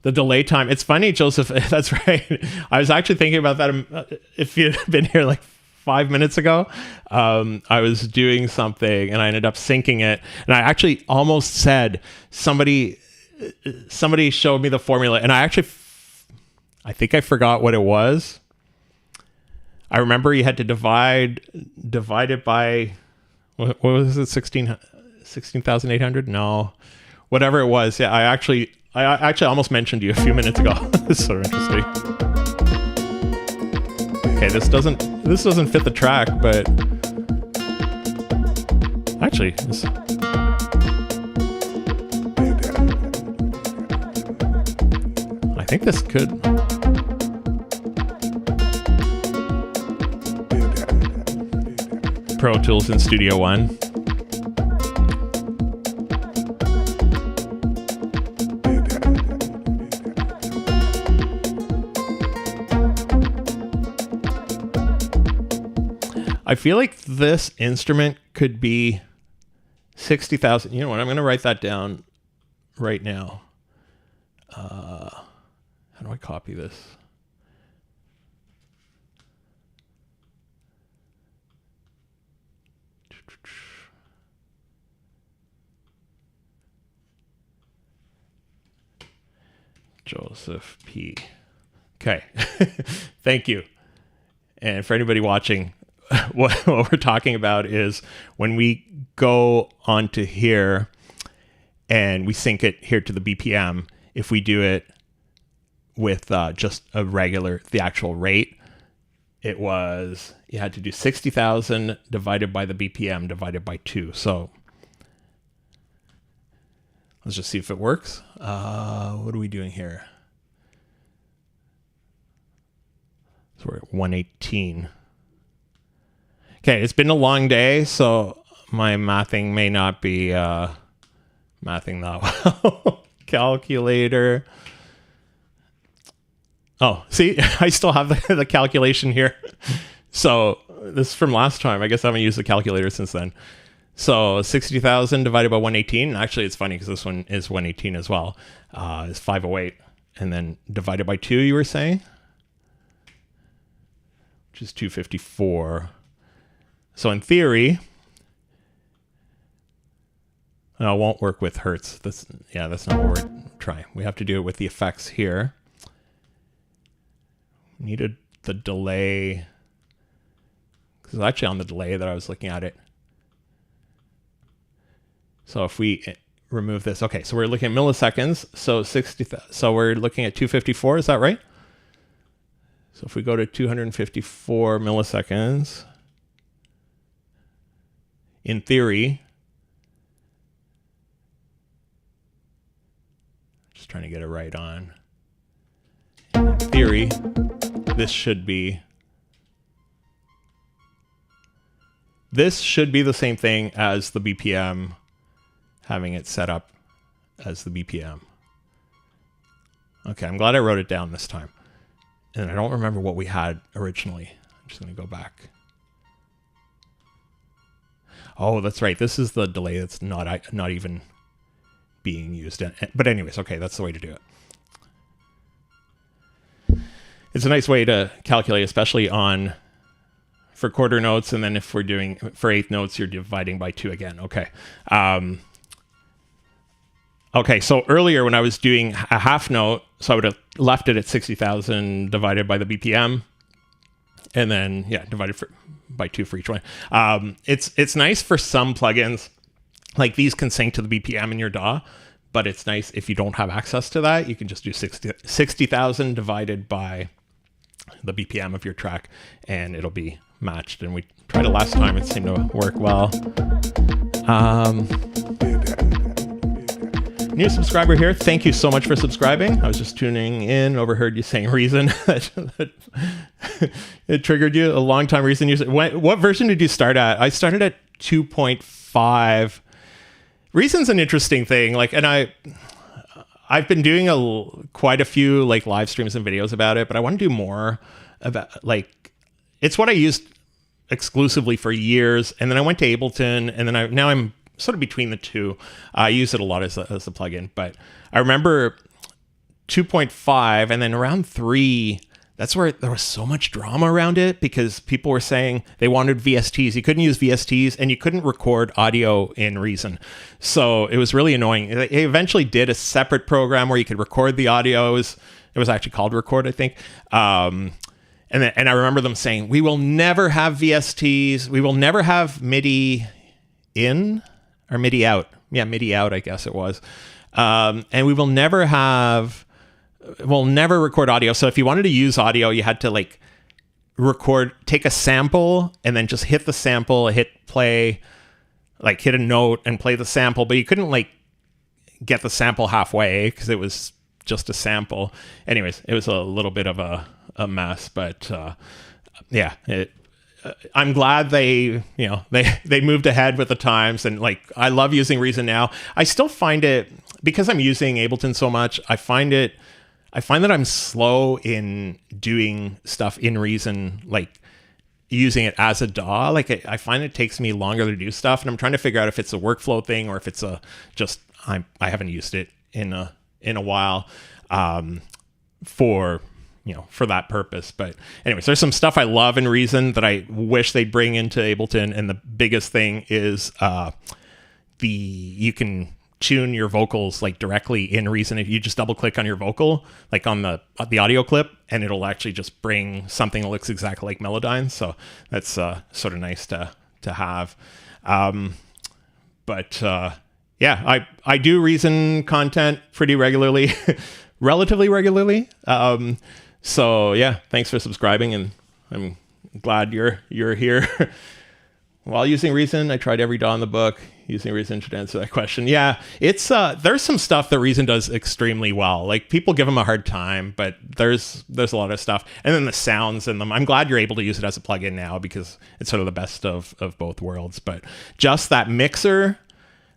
The delay time. It's funny, Joseph. That's right. I was actually thinking about that. If you'd been here like 5 minutes ago, I was doing something and I ended up syncing it. And I actually almost said, somebody showed me the formula. And I think I forgot what it was. I remember you had to divide it by, what was it, 16,800? No, whatever it was. Yeah, I actually almost mentioned you a few minutes ago. This is sort of interesting. Okay, this doesn't fit the track, but actually, I think this could. Pro Tools in Studio One. I feel like this instrument could be 60,000. You know what? I'm going to write that down right now. How do I copy this? Joseph P. Okay. Thank you. And for anybody watching, what we're talking about is when we go onto here and we sync it here to the BPM, if we do it with just a regular, the actual rate, it was, you had to do 60,000 divided by the BPM divided by 2. So let's just see if it works. What are we doing here? So we're at 118. Okay, it's been a long day, so my mathing may not be mathing that well. Calculator. Oh, see, I still have the calculation here. So this is from last time. I guess I haven't used the calculator since then. So 60,000 divided by 118. Actually, it's funny because this one is 118 as well. It's 508. And then divided by 2, you were saying? Which is 254. So in theory, it won't work with hertz. That's not what we're trying. We have to do it with the effects here. Needed the delay, because it's actually on the delay that I was looking at it. So if we remove this, okay, so we're looking at milliseconds. So 60, so we're looking at 254. Is that right? So if we go to 254 milliseconds, in theory, just trying to get it right on. In theory, this should be the same thing as the BPM, having it set up as the BPM. Okay, I'm glad I wrote it down this time. And I don't remember what we had originally. I'm just going to go back. Oh, that's right. This is the delay that's not even being used. But anyways, okay, that's the way to do it. It's a nice way to calculate, especially for quarter notes. And then if we're doing for eighth notes, you're dividing by 2 again. Okay. Okay, so earlier when I was doing a half note, so I would have left it at 60,000 divided by the BPM, and then divided by 2 for each one. It's nice for some plugins, like these can sync to the BPM in your DAW, but it's nice if you don't have access to that, you can just do 60,000 divided by the BPM of your track, and it'll be matched. And we tried it last time; it seemed to work well. New subscriber here. Thank you so much for subscribing. I was just tuning in, overheard you saying Reason. It triggered you. A long time Reason user. What version did you start at? I started at 2.5. Reason's an interesting thing. And I've been doing quite a few live streams and videos about it, but I want to do more about it's what I used exclusively for years, and then I went to Ableton, and then now I'm sort of between the two. I use it a lot as a plugin, but I remember 2.5 and then around 3, that's where there was so much drama around it because people were saying they wanted VSTs. You couldn't use VSTs and you couldn't record audio in Reason. So it was really annoying. They eventually did a separate program where you could record the audio. It was actually called Record, I think. And I remember them saying, we will never have VSTs. We will never have MIDI in or MIDI out. Yeah, MIDI out, I guess it was. And we'll never record audio. So if you wanted to use audio, you had to take a sample and then just hit the sample, hit play, hit a note and play the sample. But you couldn't get the sample halfway because it was just a sample. Anyways, it was a little bit of a mess, but I'm glad they moved ahead with the times, and I love using Reason now. I still find it, because I'm using Ableton so much, I find that I'm slow in doing stuff in Reason. using it as a DAW. Like I find it takes me longer to do stuff, and I'm trying to figure out if it's a workflow thing or if it's a just I haven't used it in a while for that purpose. But anyways, there's some stuff I love in Reason that I wish they'd bring into Ableton, and the biggest thing is you can tune your vocals like directly in Reason. If you just double click on your vocal, like on the audio clip, and it'll actually just bring something that looks exactly like Melodyne. So that's sort of nice to have. But I do Reason content pretty regularly, relatively regularly. So yeah, thanks for subscribing, and I'm glad you're here. While using Reason, I tried every DAW in the book. Using Reason should answer that question. Yeah, it's there's some stuff that Reason does extremely well. Like, people give them a hard time, but there's a lot of stuff. And then the sounds in them. I'm glad you're able to use it as a plugin now, because it's sort of the best of both worlds. But just that mixer,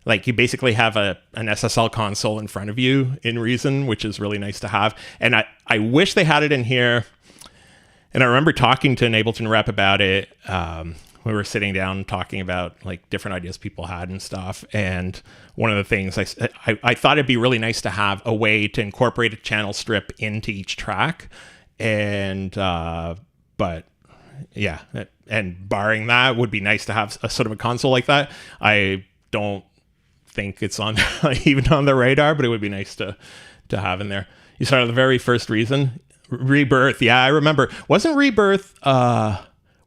like, you basically have an SSL console in front of you in Reason, which is really nice to have. And I wish they had it in here. And I remember talking to an Ableton rep about it. We were sitting down talking about like different ideas people had and stuff. And one of the things I thought it'd be really nice to have a way to incorporate a channel strip into each track. And, but yeah, and barring that, would be nice to have a sort of a console like that. I don't think it's on even on the radar, but it would be nice to have in there. You started the very first Reason, Rebirth. Yeah, I remember. Wasn't Rebirth,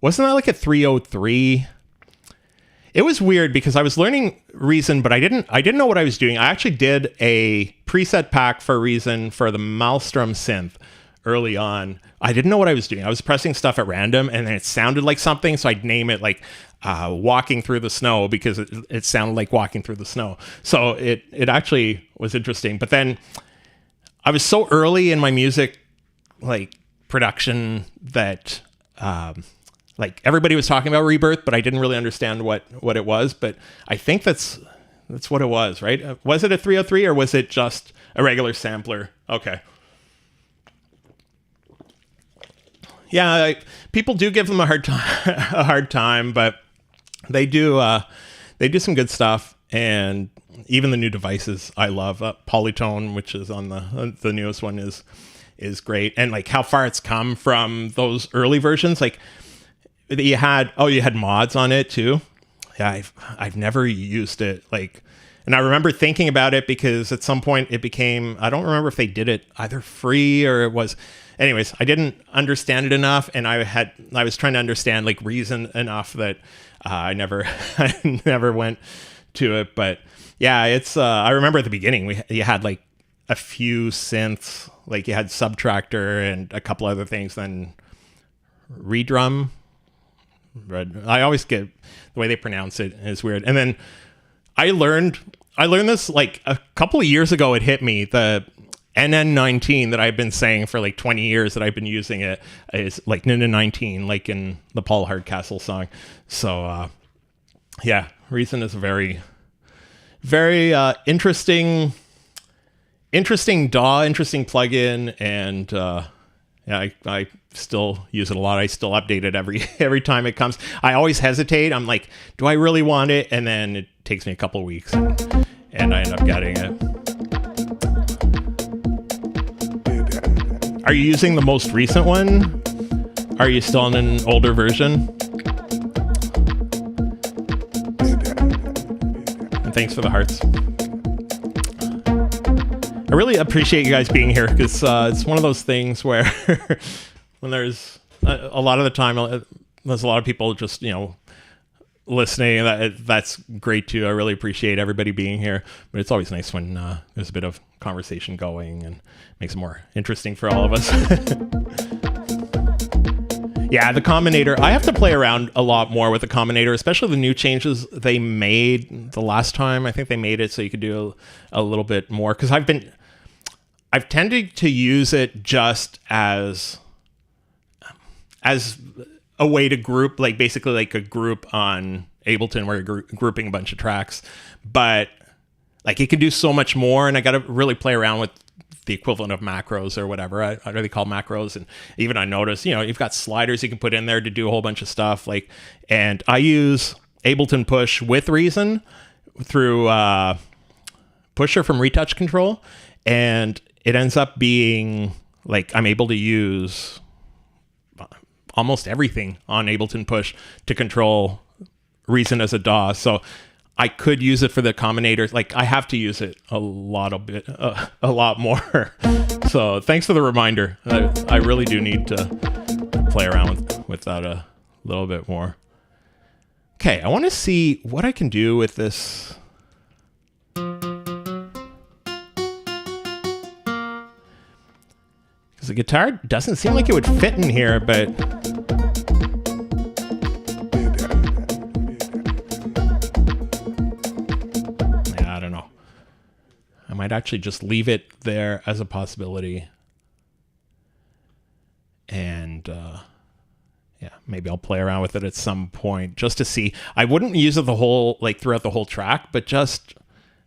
wasn't that like a 303? It was weird because I was learning Reason, but I didn't know what I was doing. I actually did a preset pack for Reason for the Maelstrom synth early on. I didn't know what I was doing. I was pressing stuff at random, and then it sounded like something, so I'd name it like Walking Through the Snow, because it sounded like walking through the snow. So it actually was interesting. But then I was so early in my music like production that like everybody was talking about Rebirth, but I didn't really understand what it was. But I think that's what it was, right? Was it a 303 or was it just a regular sampler? Okay. Yeah, people do give them a hard time, but they do some good stuff. And even the new devices I love. Polytone, which is on the newest one, is great. And like how far it's come from those early versions, like you had mods on it too. Yeah, I've never used it, like, and I remember thinking about it because at some point it became, I don't remember if they did it either free or it was, anyways, I didn't understand it enough, and I was trying to understand like Reason enough that I never went to it. But yeah, it's I remember at the beginning you had like a few synths, like you had Subtractor and a couple other things, then Redrum. I always get the way they pronounce it is weird. And then I learned this like a couple of years ago. It hit me, the NN19 that I've been saying for like 20 years that I've been using it is like NN19, like in the Paul Hardcastle song. So yeah, Reason is a very, very interesting DAW, interesting plugin, and yeah, I still use it a lot. I still update it every time it comes. I always hesitate. I'm like, do I really want it? And then it takes me a couple of weeks, and I end up getting it. Are you using the most recent one? Are you still in an older version? And thanks for the hearts. I really appreciate you guys being here, because it's one of those things where when there's a lot of the time, there's a lot of people just, listening. That's great too. I really appreciate everybody being here, but it's always nice when there's a bit of conversation going, and makes it more interesting for all of us. Yeah, the Combinator. I have to play around a lot more with the Combinator, especially the new changes they made the last time. I think they made it so you could do a little bit more, because I've tended to use it just as a way to group, like basically like a group on Ableton where you're grouping a bunch of tracks, but like it can do so much more, and I got to really play around with the equivalent of macros or whatever. I don't really call macros. And even I noticed, you know, you've got sliders you can put in there to do a whole bunch of stuff. Like, and I use Ableton Push with Reason through Pusher from Retouch Control, and it ends up being like I'm able to use almost everything on Ableton Push to control Reason as a DAW. So I could use it for the combinators. Like I have to use it a lot more. So thanks for the reminder. I really do need to play around with that a little bit more. Okay, I want to see what I can do with this. Because the guitar doesn't seem like it would fit in here, but I might actually just leave it there as a possibility. And yeah, maybe I'll play around with it at some point just to see. I wouldn't use it throughout the whole track, but just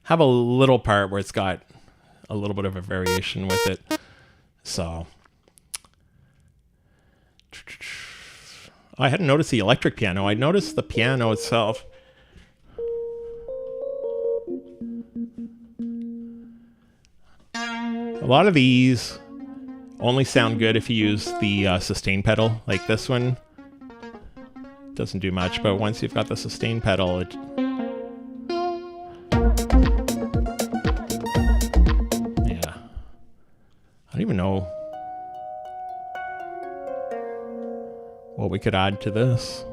have a little part where it's got a little bit of a variation with it. So I hadn't noticed the electric piano. I noticed the piano itself. A lot of these only sound good if you use the sustain pedal, like this one. Doesn't do much, but once you've got the sustain pedal, it... Yeah. I don't even know what we could add to this.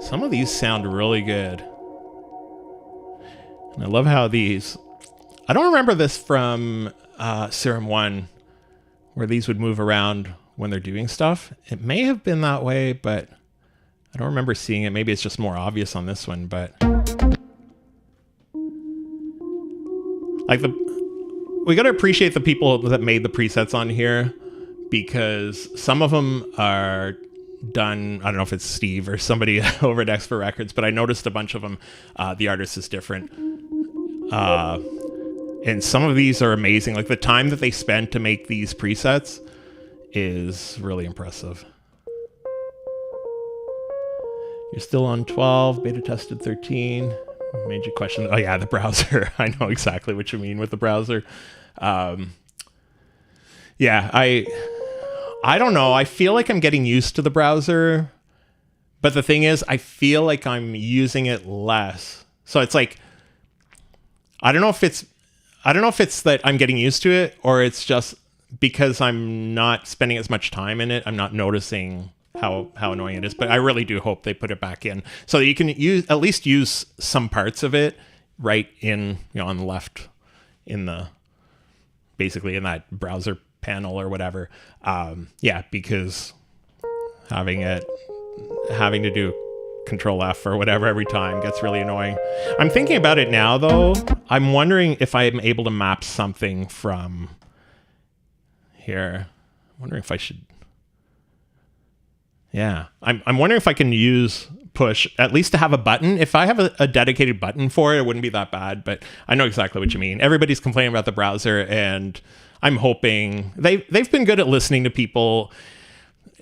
Some of these sound really good. And I love how these... I don't remember this from Serum 1, where these would move around when they're doing stuff. It may have been that way, but I don't remember seeing it. Maybe it's just more obvious on this one, but... Like we gotta appreciate the people that made the presets on here, because some of them are done, I don't know if it's Steve or somebody over at Expert Records, but I noticed a bunch of them, the artist is different. And some of these are amazing. Like the time that they spent to make these presets is really impressive. You're still on 12, beta tested 13. Made you question, oh yeah, the browser. I know exactly what you mean with the browser. Yeah, I don't know. I feel like I'm getting used to the browser, but the thing is, I feel like I'm using it less. So it's like, I don't know if it's that I'm getting used to it, or it's just because I'm not spending as much time in it. I'm not noticing how annoying it is, but I really do hope they put it back in so that you can at least use some parts of it right in, on the left basically in that browser panel or whatever. Yeah, because having to do Control F or whatever every time gets really annoying. I'm thinking about it now though. I'm wondering if I'm able to map something from here. I'm wondering if I should. Yeah, I'm wondering if I can use Push at least to have a button. If I have a dedicated button for it, it wouldn't be that bad, but I know exactly what you mean. Everybody's complaining about the browser, and I'm hoping they've been good at listening to people.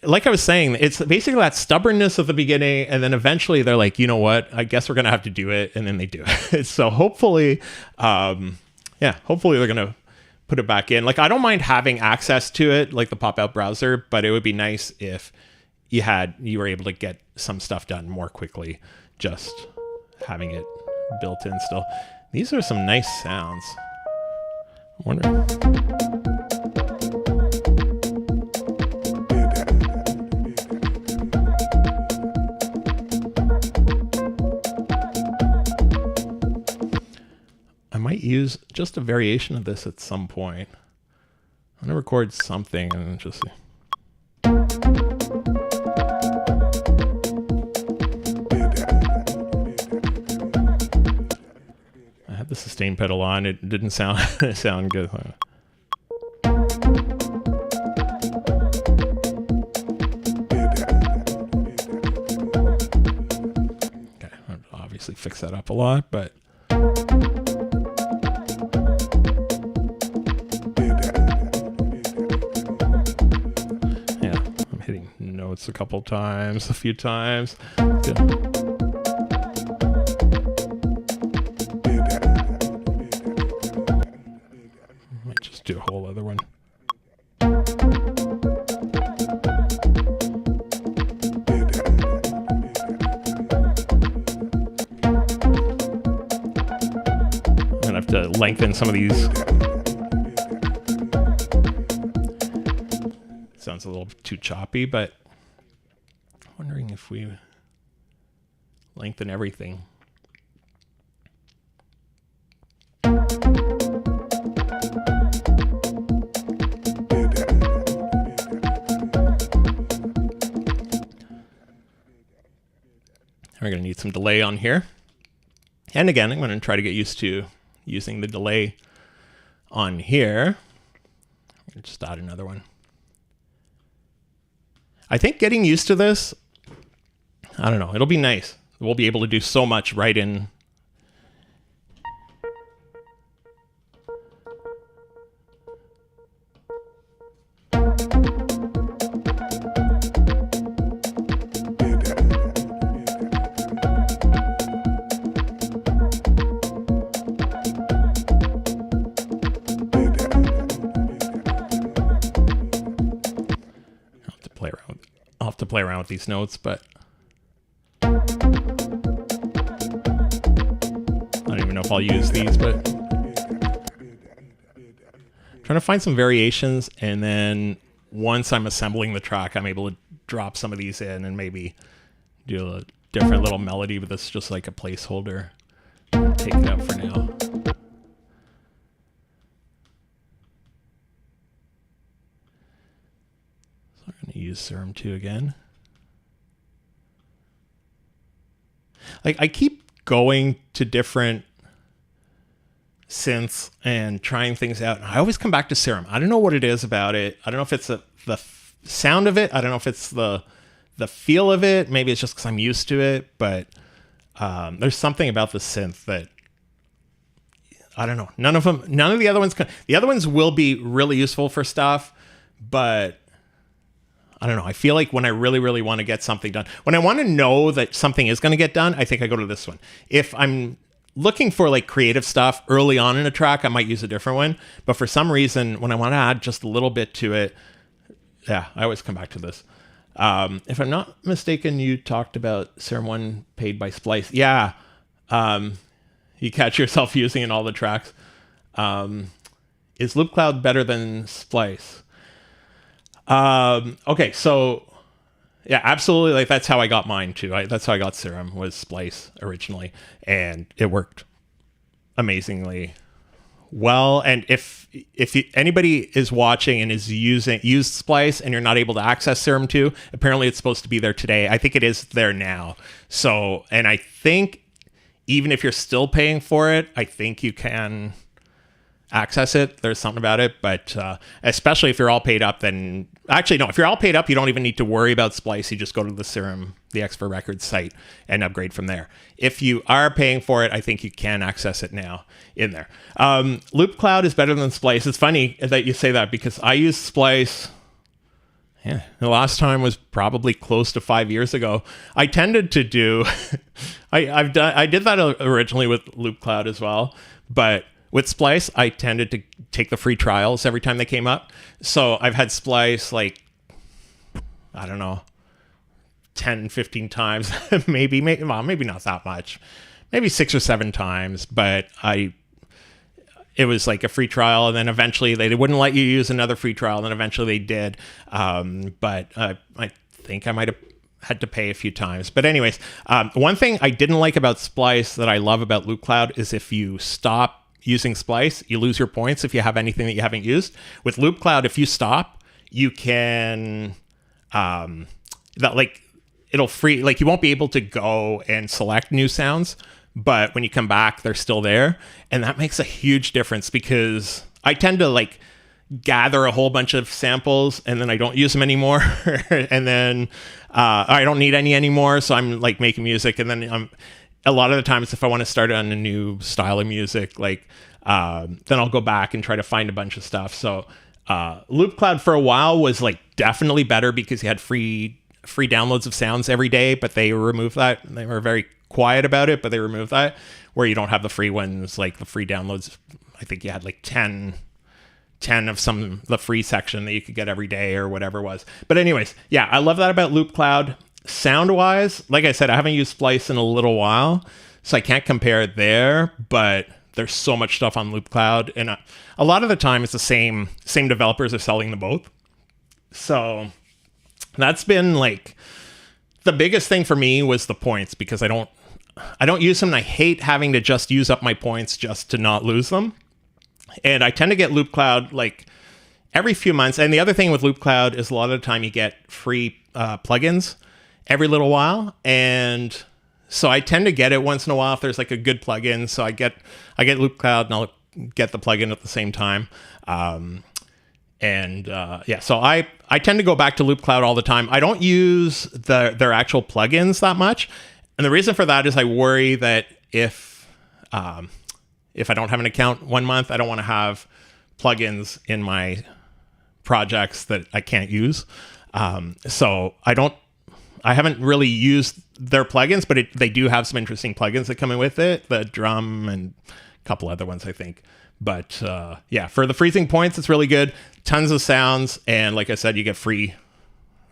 Like I was saying, it's basically that stubbornness at the beginning, and then eventually they're like, you know what, I guess we're going to have to do it, and then they do it. So hopefully, hopefully they're going to put it back in. Like, I don't mind having access to it, like the pop-out browser, but it would be nice if you were able to get some stuff done more quickly, just having it built in still. These are some nice sounds. I wonder. I might use just a variation of this at some point. I'm gonna record something and just see. I had the sustain pedal on. It didn't sound good. mix that up a lot, but yeah, I'm hitting notes a few times. Good. Might just do a whole other one. To lengthen some of these. Sounds a little too choppy, but I'm wondering if we lengthen everything. I'm going to need some delay on here. And again, I'm going to try to get used to using the delay on here. I'll just add another one. I think getting used to this, I don't know, it'll be nice. We'll be able to do so much right in. I'll have to play around with these notes, but I don't even know if I'll use these, but trying to find some variations, and then once I'm assembling the track, I'm able to drop some of these in and maybe do a different little melody, but this is just like a placeholder. Take it out for now. I'm going to use Serum 2 again. Like, I keep going to different synths and trying things out. I always come back to Serum. I don't know what it is about it. I don't know if it's the sound of it. I don't know if it's the feel of it. Maybe it's just because I'm used to it. But there's something about the synth that, I don't know. None of the other ones. The other ones will be really useful for stuff, but I don't know. I feel like when I really, really want to get something done, when I want to know that something is going to get done, I think I go to this one. If I'm looking for like creative stuff early on in a track, I might use a different one. But for some reason, when I want to add just a little bit to it, yeah, I always come back to this. If I'm not mistaken, you talked about Serum 1 paid by Splice. Yeah. You catch yourself using in all the tracks. Is Loop Cloud better than Splice? Okay, so yeah, absolutely. Like, that's how I got mine too. That's how I got Serum, was Splice originally, and it worked amazingly well. And if anybody is watching and is used Splice and you're not able to access Serum 2, apparently it's supposed to be there today. I think it is there now. So, and I think even if you're still paying for it, I think you can access it. There's something about it, but especially if you're all paid up, then actually no, if you're all paid up, you don't even need to worry about Splice. You just go to the Serum, the X for Records site, and upgrade from there. If you are paying for it, I think you can access it now in there. Loop Cloud is better than Splice. It's funny that you say that, because I used Splice, yeah, the last time was probably close to 5 years ago. I tended to do I did that originally with Loop Cloud as well, but with Splice, I tended to take the free trials every time they came up. So I've had Splice like, I don't know, 10, 15 times, maybe not that much, maybe 6 or 7 times. But it was like a free trial, and then eventually they wouldn't let you use another free trial, and then eventually they did. But I think I might have had to pay a few times. But anyways, one thing I didn't like about Splice that I love about Loop Cloud is if you stop using Splice, you lose your points if you have anything that you haven't used. With Loop Cloud, if you stop, you can it'll free, like, you won't be able to go and select new sounds, but when you come back, they're still there. And that makes a huge difference, because I tend to like gather a whole bunch of samples and then I don't use them anymore. And then I don't need any anymore. So I'm like making music, and then a lot of the times if I want to start on a new style of music, like then I'll go back and try to find a bunch of stuff. So Loop Cloud for a while was like definitely better because you had free downloads of sounds every day, but they removed that. They were very quiet about it, but they removed that, where you don't have the free ones, like the free downloads. I think you had like 10 of the free section that you could get every day or whatever it was. But anyways, yeah, I love that about Loop Cloud. Sound wise, like I said, I haven't used Splice in a little while, so I can't compare it there, but there's so much stuff on Loop Cloud, and a lot of the time it's the same developers are selling them both. So that's been like the biggest thing for me was the points, because I don't use them, and I hate having to just use up my points just to not lose them. And I tend to get Loop Cloud like every few months. And the other thing with Loop Cloud is a lot of the time you get free plugins every little while. And so I tend to get it once in a while if there's like a good plugin. So I get Loop Cloud and I'll get the plugin at the same time. So I tend to go back to Loop Cloud all the time. I don't use their actual plugins that much. And the reason for that is I worry that if I don't have an account one month, I don't want to have plugins in my projects that I can't use. So I haven't really used their plugins, but they do have some interesting plugins that come in with it, the drum and a couple other ones, I think. But for the freezing points, it's really good. Tons of sounds. And like I said, you get free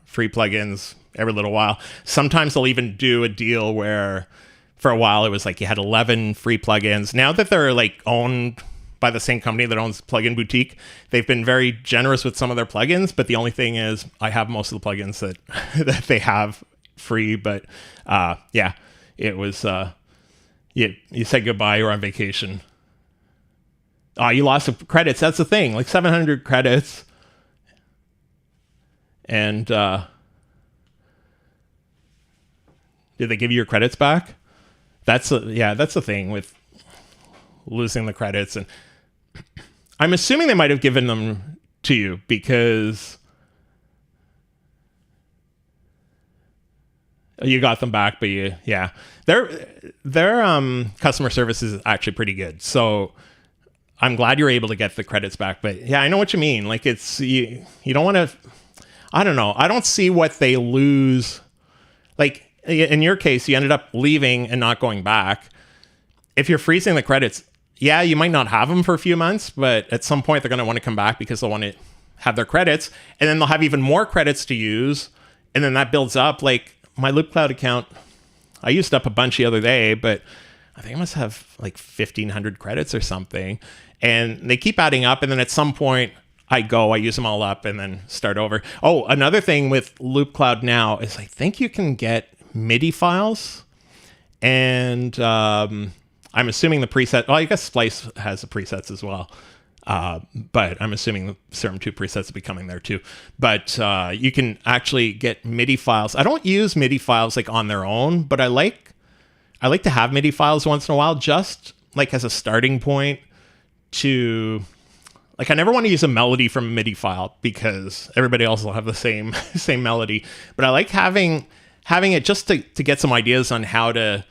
plugins every little while. Sometimes they'll even do a deal where for a while it was like you had 11 free plugins. Now that they're like owned by the same company that owns Plugin Boutique, they've been very generous with some of their plugins, but the only thing is I have most of the plugins that they have free. But it was you said goodbye, you're on vacation. You lost the credits. That's the thing, like 700 credits. And did they give you your credits back? That's the thing with losing the credits. And I'm assuming they might have given them to you because you got them back, but their customer service is actually pretty good. So I'm glad you're able to get the credits back. But yeah, I know what you mean. Like it's you don't want to. I don't know. I don't see what they lose. Like in your case, you ended up leaving and not going back. If you're freezing the credits, yeah, you might not have them for a few months, but at some point they're going to want to come back because they'll want to have their credits, and then they'll have even more credits to use, and then that builds up. Like my Loop Cloud account, I used up a bunch the other day, but I think I must have like 1,500 credits or something, and they keep adding up, and then at some point I use them all up and then start over. Oh, another thing with Loop Cloud now is I think you can get MIDI files, and I'm assuming the preset. Well, I guess Splice has the presets as well, but I'm assuming the Serum 2 presets will be coming there too. But you can actually get MIDI files. I don't use MIDI files like on their own, but I like to have MIDI files once in a while, just like as a starting point to. Like I never want to use a melody from a MIDI file because everybody else will have the same melody. But I like having it just to get some ideas on how to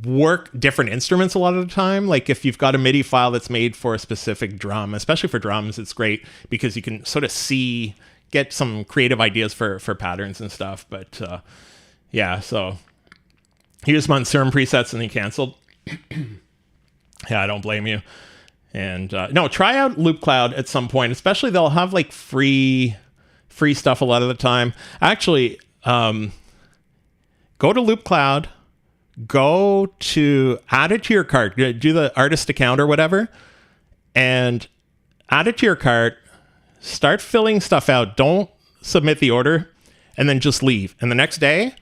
work different instruments a lot of the time. Like if you've got a MIDI file that's made for a specific drum, especially for drums, it's great because you can sort of get some creative ideas for patterns and stuff. But so he used them on Serum presets and he canceled. Yeah, I don't blame you. And no, try out Loop Cloud at some point. Especially they'll have like free stuff a lot of the time. Actually, go to Loop Cloud, add it to your cart, do the artist account or whatever, and add it to your cart. Start filling stuff out. Don't submit the order, and then just leave. And the next day,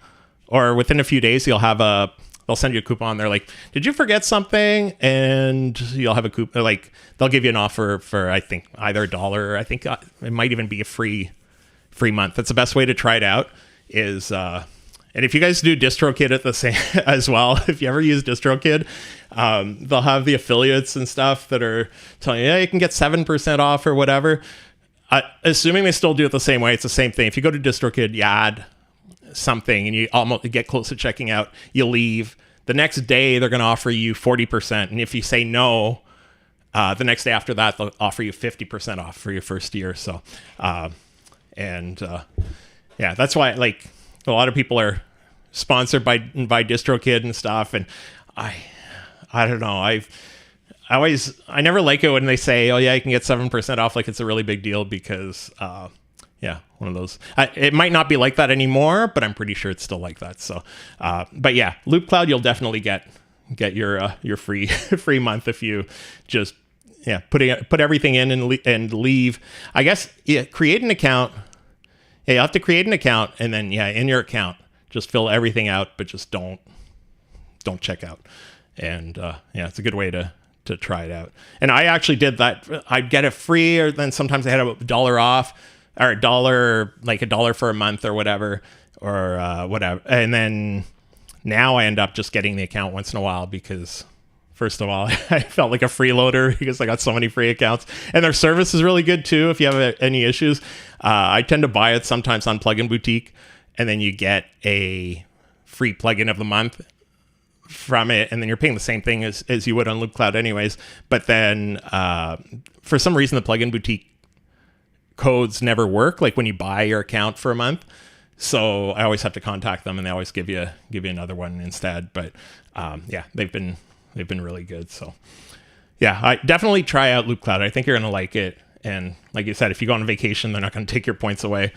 or within a few days, they'll send you a coupon. They're like, did you forget something? And you'll have a coupon. Like they'll give you an offer for, I think, either $1, or I think it might even be a free month. That's the best way to try it out is, and if you guys do DistroKid at the same as well, if you ever use DistroKid, they'll have the affiliates and stuff that are telling you, yeah, you can get 7% off or whatever. Assuming they still do it the same way, it's the same thing. If you go to DistroKid, you add something and you almost get close to checking out, you leave. The next day, they're going to offer you 40%. And if you say no, the next day after that, they'll offer you 50% off for your first year. So, yeah, that's why, like, a lot of people are sponsored by DistroKid and stuff. And I don't know. I never like it when they say, oh yeah, you can get 7% off. Like it's a really big deal because, yeah, one of those. It might not be like that anymore, but I'm pretty sure it's still like that. So, but yeah, Loop Cloud, you'll definitely get your free free month if you just put everything in and leave. I guess create an account. Yeah, you have to create an account, and then in your account, just fill everything out, but just don't check out. And it's a good way to try it out. And I actually did that. I'd get it free, or then sometimes I had $1 off, or $1 for a month or whatever, or whatever. And then now I end up just getting the account once in a while because, first of all, I felt like a freeloader because I got so many free accounts. And their service is really good too if you have any issues. I tend to buy it sometimes on Plugin Boutique, and then you get a free plugin of the month from it, and then you're paying the same thing as you would on Loop Cloud anyways. But then for some reason the Plugin Boutique codes never work, like when you buy your account for a month. So I always have to contact them, and they always give you another one instead. But they've been really good. So yeah, I definitely try out Loop Cloud. I think you're gonna like it. And like you said, if you go on vacation, they're not going to take your points away.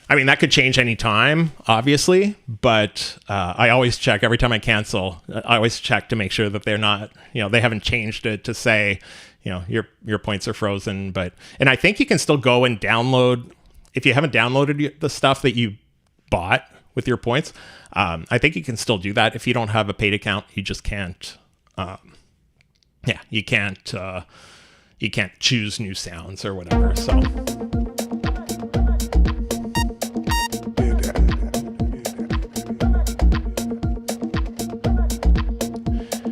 I mean, that could change any time, obviously, but I always check every time I cancel. I always check to make sure that they're not, they haven't changed it to say, your points are frozen. And I think you can still go and download, if you haven't downloaded the stuff that you bought with your points. I think you can still do that. If you don't have a paid account, you just can't. You can't choose new sounds or whatever. So.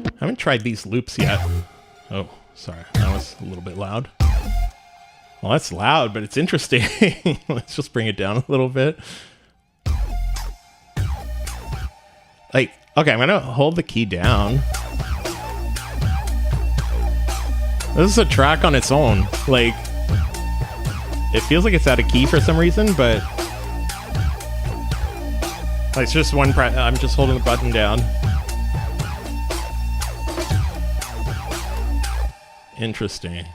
I haven't tried these loops yet. Oh, sorry. That was a little bit loud. Well, that's loud, but it's interesting. Let's just bring it down a little bit. Okay, I'm going to hold the key down. This is a track on its own. Like, it feels like it's out of key for some reason, but it's just one I'm just holding the button down. Interesting.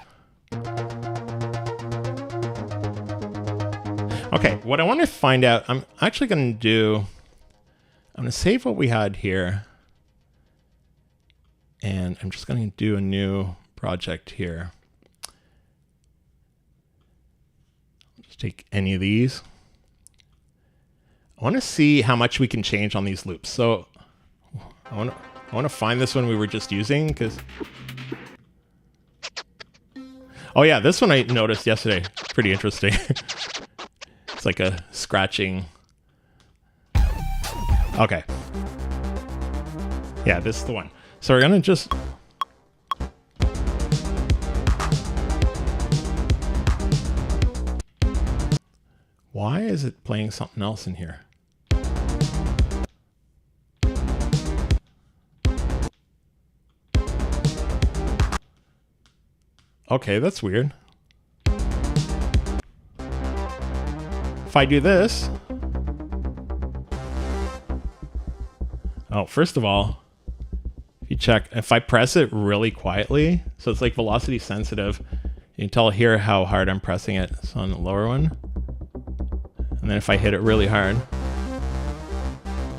Okay, what I want to find out, I'm actually going to save what we had here. And I'm just going to do a new project here. Just take any of these. I want to see how much we can change on these loops. So I want to find this one we were just using because. Oh yeah, this one I noticed yesterday. Pretty interesting. It's like a scratching. Okay. Yeah, this is the one. So we're gonna just. Why is it playing something else in here? Okay, that's weird. If I do this... Oh, first of all, if you check, if I press it really quietly, so it's like velocity sensitive, you can tell here how hard I'm pressing it. So on the lower one. And then if I hit it really hard,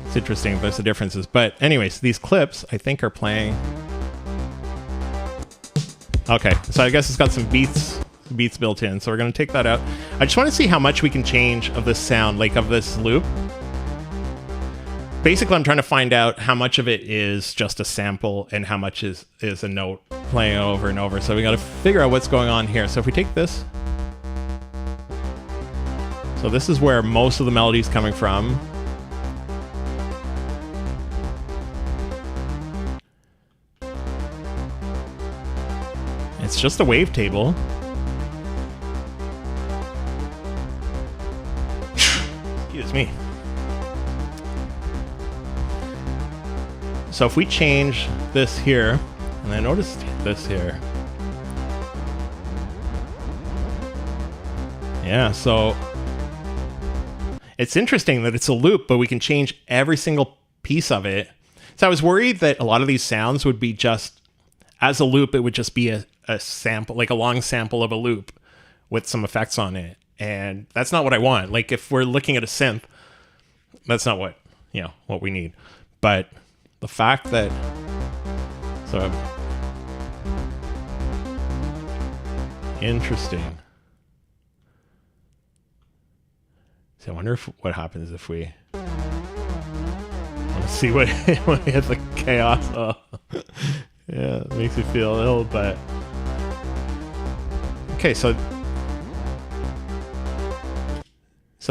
it's interesting. There's the differences. But anyways, these clips, I think, are playing. Okay, so I guess it's got some beats built in. So we're going to take that out. I just want to see how much we can change of this sound, like of this loop. Basically, I'm trying to find out how much of it is just a sample and how much is a note playing over and over. So we got to figure out what's going on here. So if we take this. So this is where most of the melody is coming from. It's just a wavetable. Excuse me. So if we change this here, and I noticed this here. Yeah, so it's interesting that it's a loop, but we can change every single piece of it. So I was worried that a lot of these sounds would be just, as a loop, it would just be a sample, like a long sample of a loop with some effects on it. And that's not what I want. Like if we're looking at a synth, that's not what, what we need. But the fact that, interesting. So I wonder what happens if we want to see what when we hit the chaos. Oh. Yeah, it makes me feel ill, but okay, so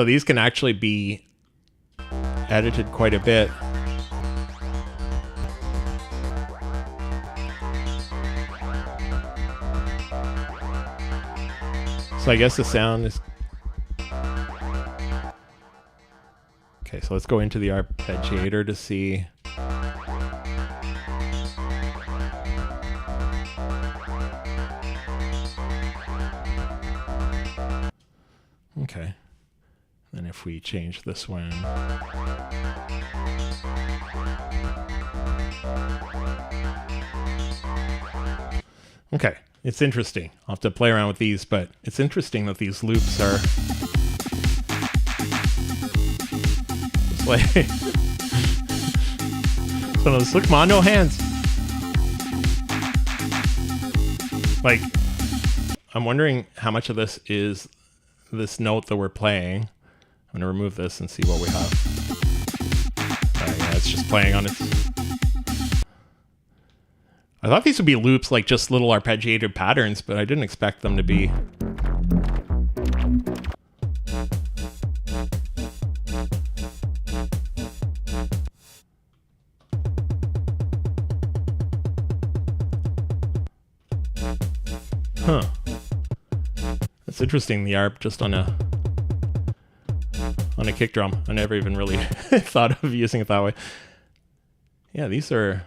these can actually be edited quite a bit. So I guess the sound is okay, so let's go into the arpeggiator to see. Okay. Then if we change this one. Okay, it's interesting. I'll have to play around with these, but it's interesting that these loops are just like some of those, look, man, no hands. Like, I'm wondering how much of this is this note that we're playing. I'm gonna remove this and see what we have. Yeah, it's just playing on its. I thought these would be loops, like just little arpeggiated patterns, but I didn't expect them to be. Huh. That's interesting, the arp just on a kick drum. I never even really thought of using it that way. Yeah, these are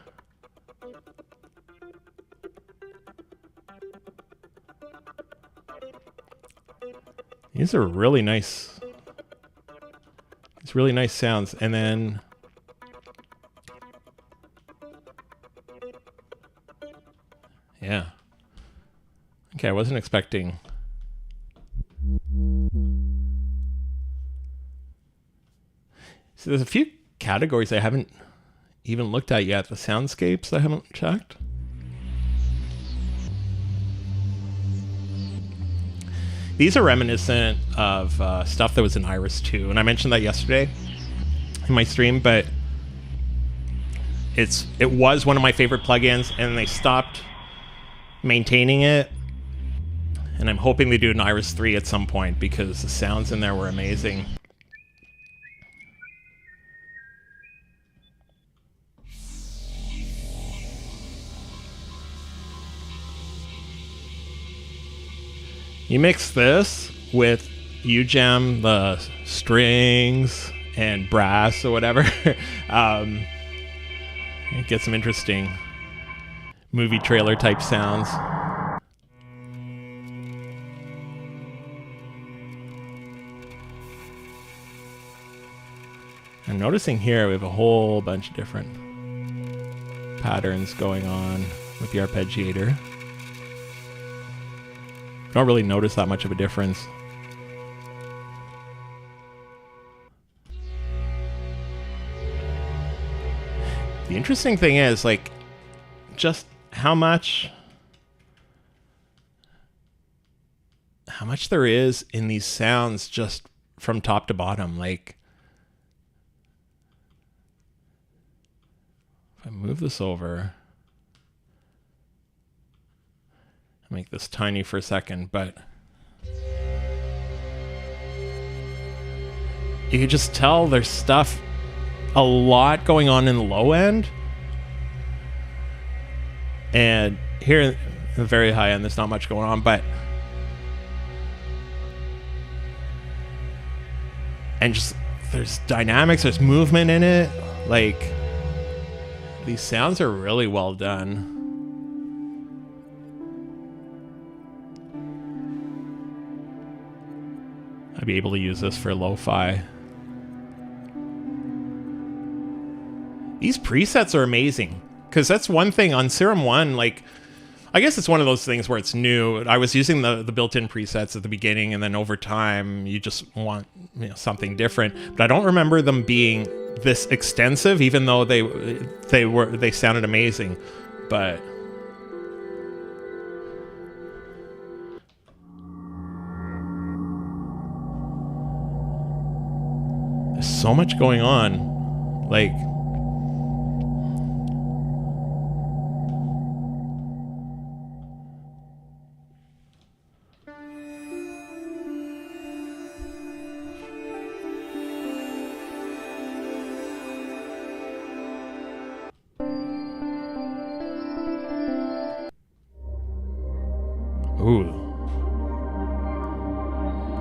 really nice. It's really nice sounds. And then yeah. Okay, I wasn't expecting. So there's a few categories I haven't even looked at yet. The soundscapes I haven't checked. These are reminiscent of stuff that was in Iris 2, and I mentioned that yesterday in my stream, but it was one of my favorite plugins, and they stopped maintaining it, and I'm hoping they do an Iris 3 at some point because the sounds in there were amazing. You mix this with UJam, the strings and brass or whatever, you get some interesting movie trailer type sounds. I'm noticing here we have a whole bunch of different patterns going on with the arpeggiator. Don't really notice that much of a difference. The interesting thing is, like, just how much there is in these sounds just from top to bottom. Like, if I move this over, make this tiny for a second, but you can just tell there's stuff, a lot going on in the low end, and here in the very high end there's not much going on, but and just there's dynamics, there's movement in it. Like, These sounds are really well done. I'd be able to use this for lo-fi. These presets are amazing, because that's one thing on Serum 1, like, I guess it's one of those things where it's new. I was using the built-in presets at the beginning, and then over time, you just want, you know, something different. But I don't remember them being this extensive, even though they sounded amazing. But there's so much going on, like. Ooh.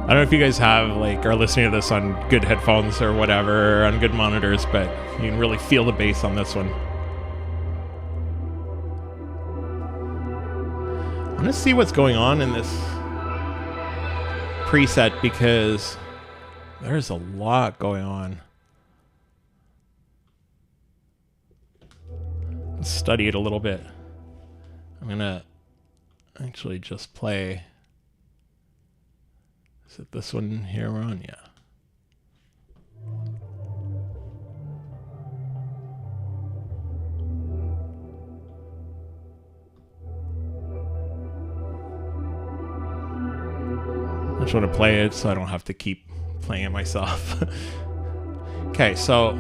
I don't know if you guys have, like, are listening to this on good headphones or whatever, or on good monitors, but you can really feel the bass on this one. I'm gonna see what's going on in this preset, because there's a lot going on. Let's study it a little bit. I'm gonna actually just play. Is it this one here we're on? Yeah. I just want to play it so I don't have to keep playing it myself. Okay, so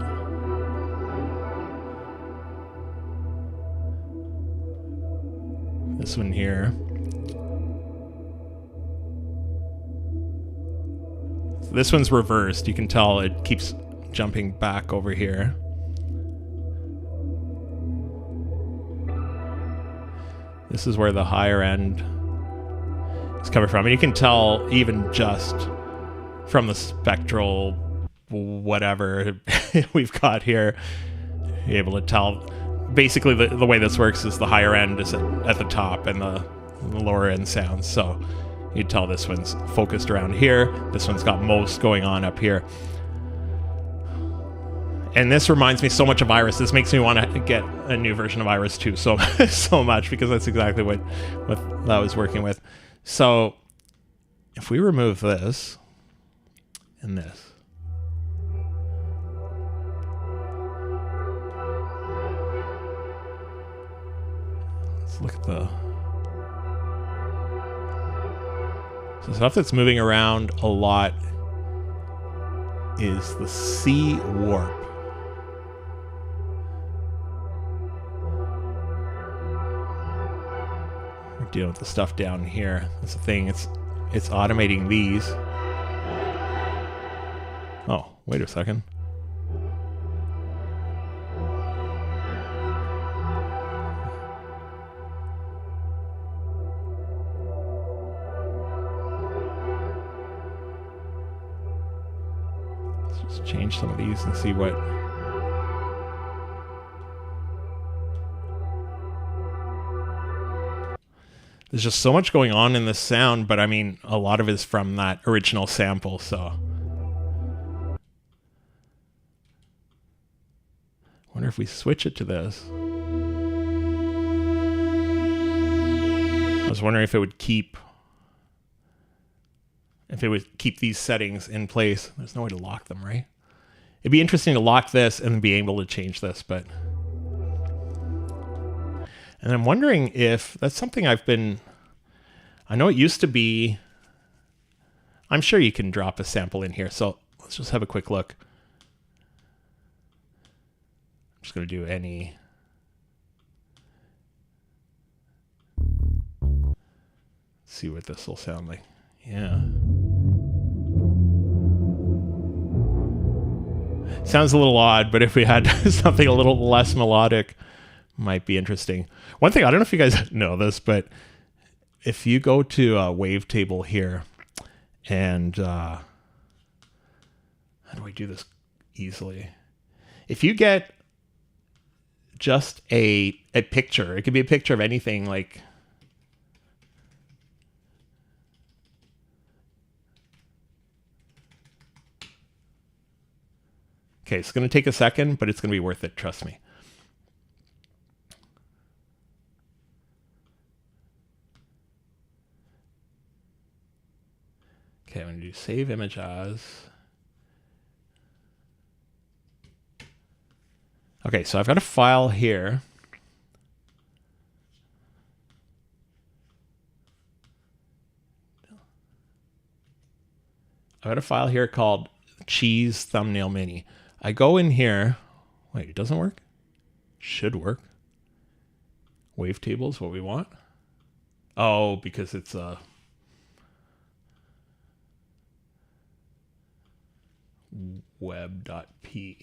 this one here. This one's reversed. You can tell it keeps jumping back over here. This is where the higher end is coming from. And you can tell even just from the spectral whatever we've got here, you're able to tell. Basically, the way this works is the higher end is at the top and the lower end sounds. So you'd tell this one's focused around here. This one's got most going on up here. And this reminds me so much of Iris. This makes me want to get a new version of Iris 2 so much, because that's exactly what I was working with. So if we remove this and this, let's look at the stuff that's moving around a lot is the C warp. We're dealing with the stuff down here. That's the thing. It's automating these. Oh, wait a second. Let's change some of these and see what. There's just so much going on in this sound, but I mean, a lot of it is from that original sample, so. Wonder if we switch it to this. I was wondering if it would keep these settings in place. There's no way to lock them, right? It'd be interesting to lock this and be able to change this, but. And I'm wondering if that's something I know it used to be. I'm sure you can drop a sample in here, so let's just have a quick look. I'm just going to do any. Let's see what this will sound like. Yeah. Sounds a little odd, but if we had something a little less melodic, might be interesting. One thing, I don't know if you guys know this, but if you go to a wavetable here, and how do I do this easily? If you get just a picture. It could be a picture of anything, like okay, it's going to take a second, but it's going to be worth it, trust me. Okay, I'm going to do save image as. Okay, so I've got a file here. I've got a file here called Cheese Thumbnail Mini. I go in here. Wait, it doesn't work? Should work. Wavetable is what we want. Oh, because it's a web.p.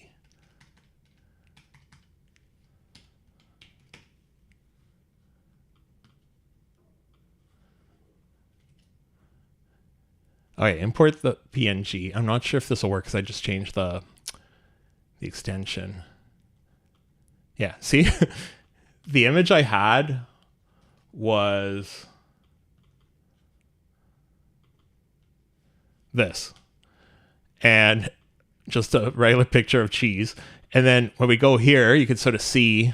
Okay, import the PNG. I'm not sure if this will work because I just changed the extension. Yeah, see? The image I had was this. And just a regular picture of cheese. And then when we go here, you can sort of see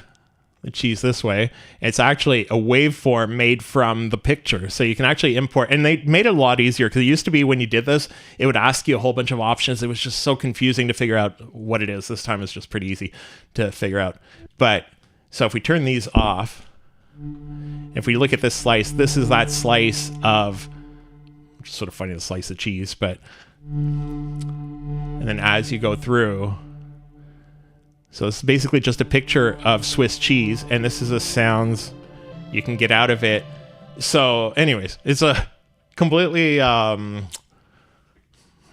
the cheese this way. It's actually a waveform made from the picture. So you can actually import, and they made it a lot easier because it used to be when you did this, it would ask you a whole bunch of options. It was just so confusing to figure out what it is. This time it's just pretty easy to figure out. But so if we turn these off, if we look at this slice, this is that slice of, which is sort of funny, the slice of cheese, but, and then as you go through, so it's basically just a picture of Swiss cheese, and this is the sounds you can get out of it. So anyways, it's a completely, I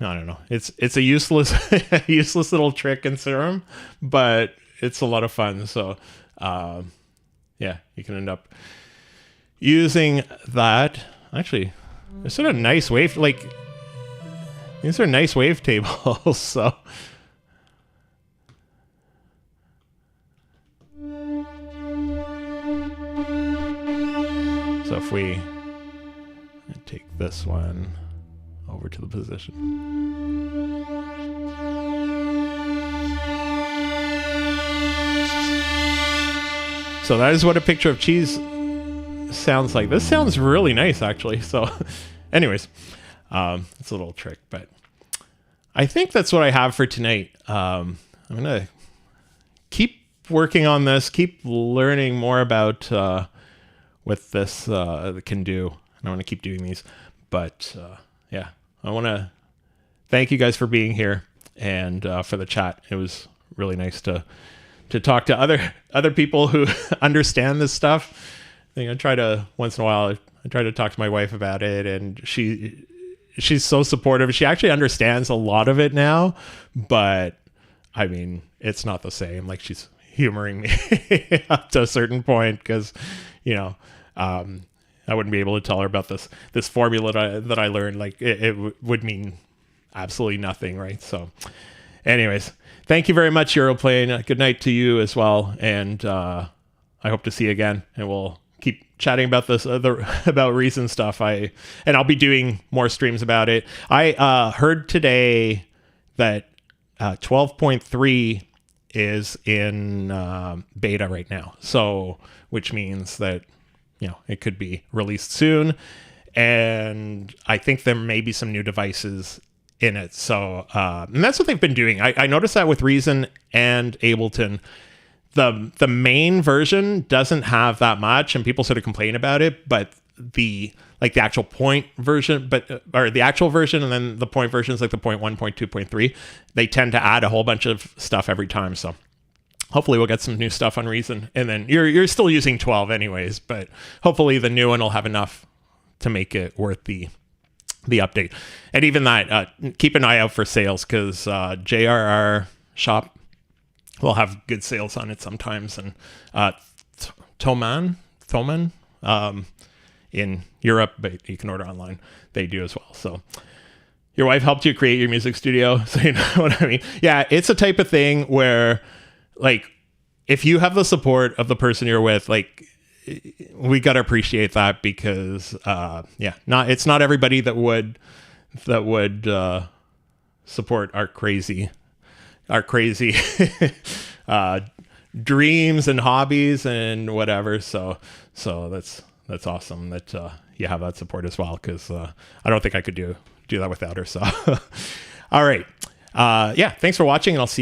don't know. It's a useless, useless little trick in Serum, but it's a lot of fun. So yeah, you can end up using that. Actually, they're sort of nice wave, like, these are nice wavetables, so. So if we take this one over to the position. So that is what a picture of cheese sounds like. This sounds really nice, actually. So anyways, it's a little trick, but I think that's what I have for tonight. I'm going to keep working on this, keep learning more about what this can do. And I want to keep doing these. But yeah, I want to thank you guys for being here and for the chat. It was really nice to talk to other people who understand this stuff. I think I try to, once in a while, I try to talk to my wife about it, and she's so supportive. She actually understands a lot of it now, but I mean, it's not the same. Like, she's humoring me up to a certain point because, you know, I wouldn't be able to tell her about this formula that I learned. Like, it would mean absolutely nothing, right? So anyways, thank you very much, Europlane. Good night to you as well, and I hope to see you again, and we'll keep chatting about this about Reason stuff. And I'll be doing more streams about it. I heard today that 12.3 is in beta right now, so which means that, you know, it could be released soon, and I think there may be some new devices in it. So and that's what they've been doing. I noticed that with Reason and Ableton. The main version doesn't have that much, and people sort of complain about it, but the actual point version, or the actual version, and then the point versions, like the 0.1, 0.2, 0.3, they tend to add a whole bunch of stuff every time. So hopefully we'll get some new stuff on Reason, and then you're still using 12 anyways, but hopefully the new one will have enough to make it worth the update. And even that, keep an eye out for sales, because JRR Shop will have good sales on it sometimes, and Thomann in Europe, but you can order online. They do as well. So your wife helped you create your music studio, so you know what I mean. Yeah, it's a type of thing where, like, if you have the support of the person you're with, like, we got to appreciate that, because it's not everybody that would support our crazy dreams and hobbies and whatever. So that's awesome that you have that support as well, because I don't think I could do that without her. So all right, thanks for watching, and I'll see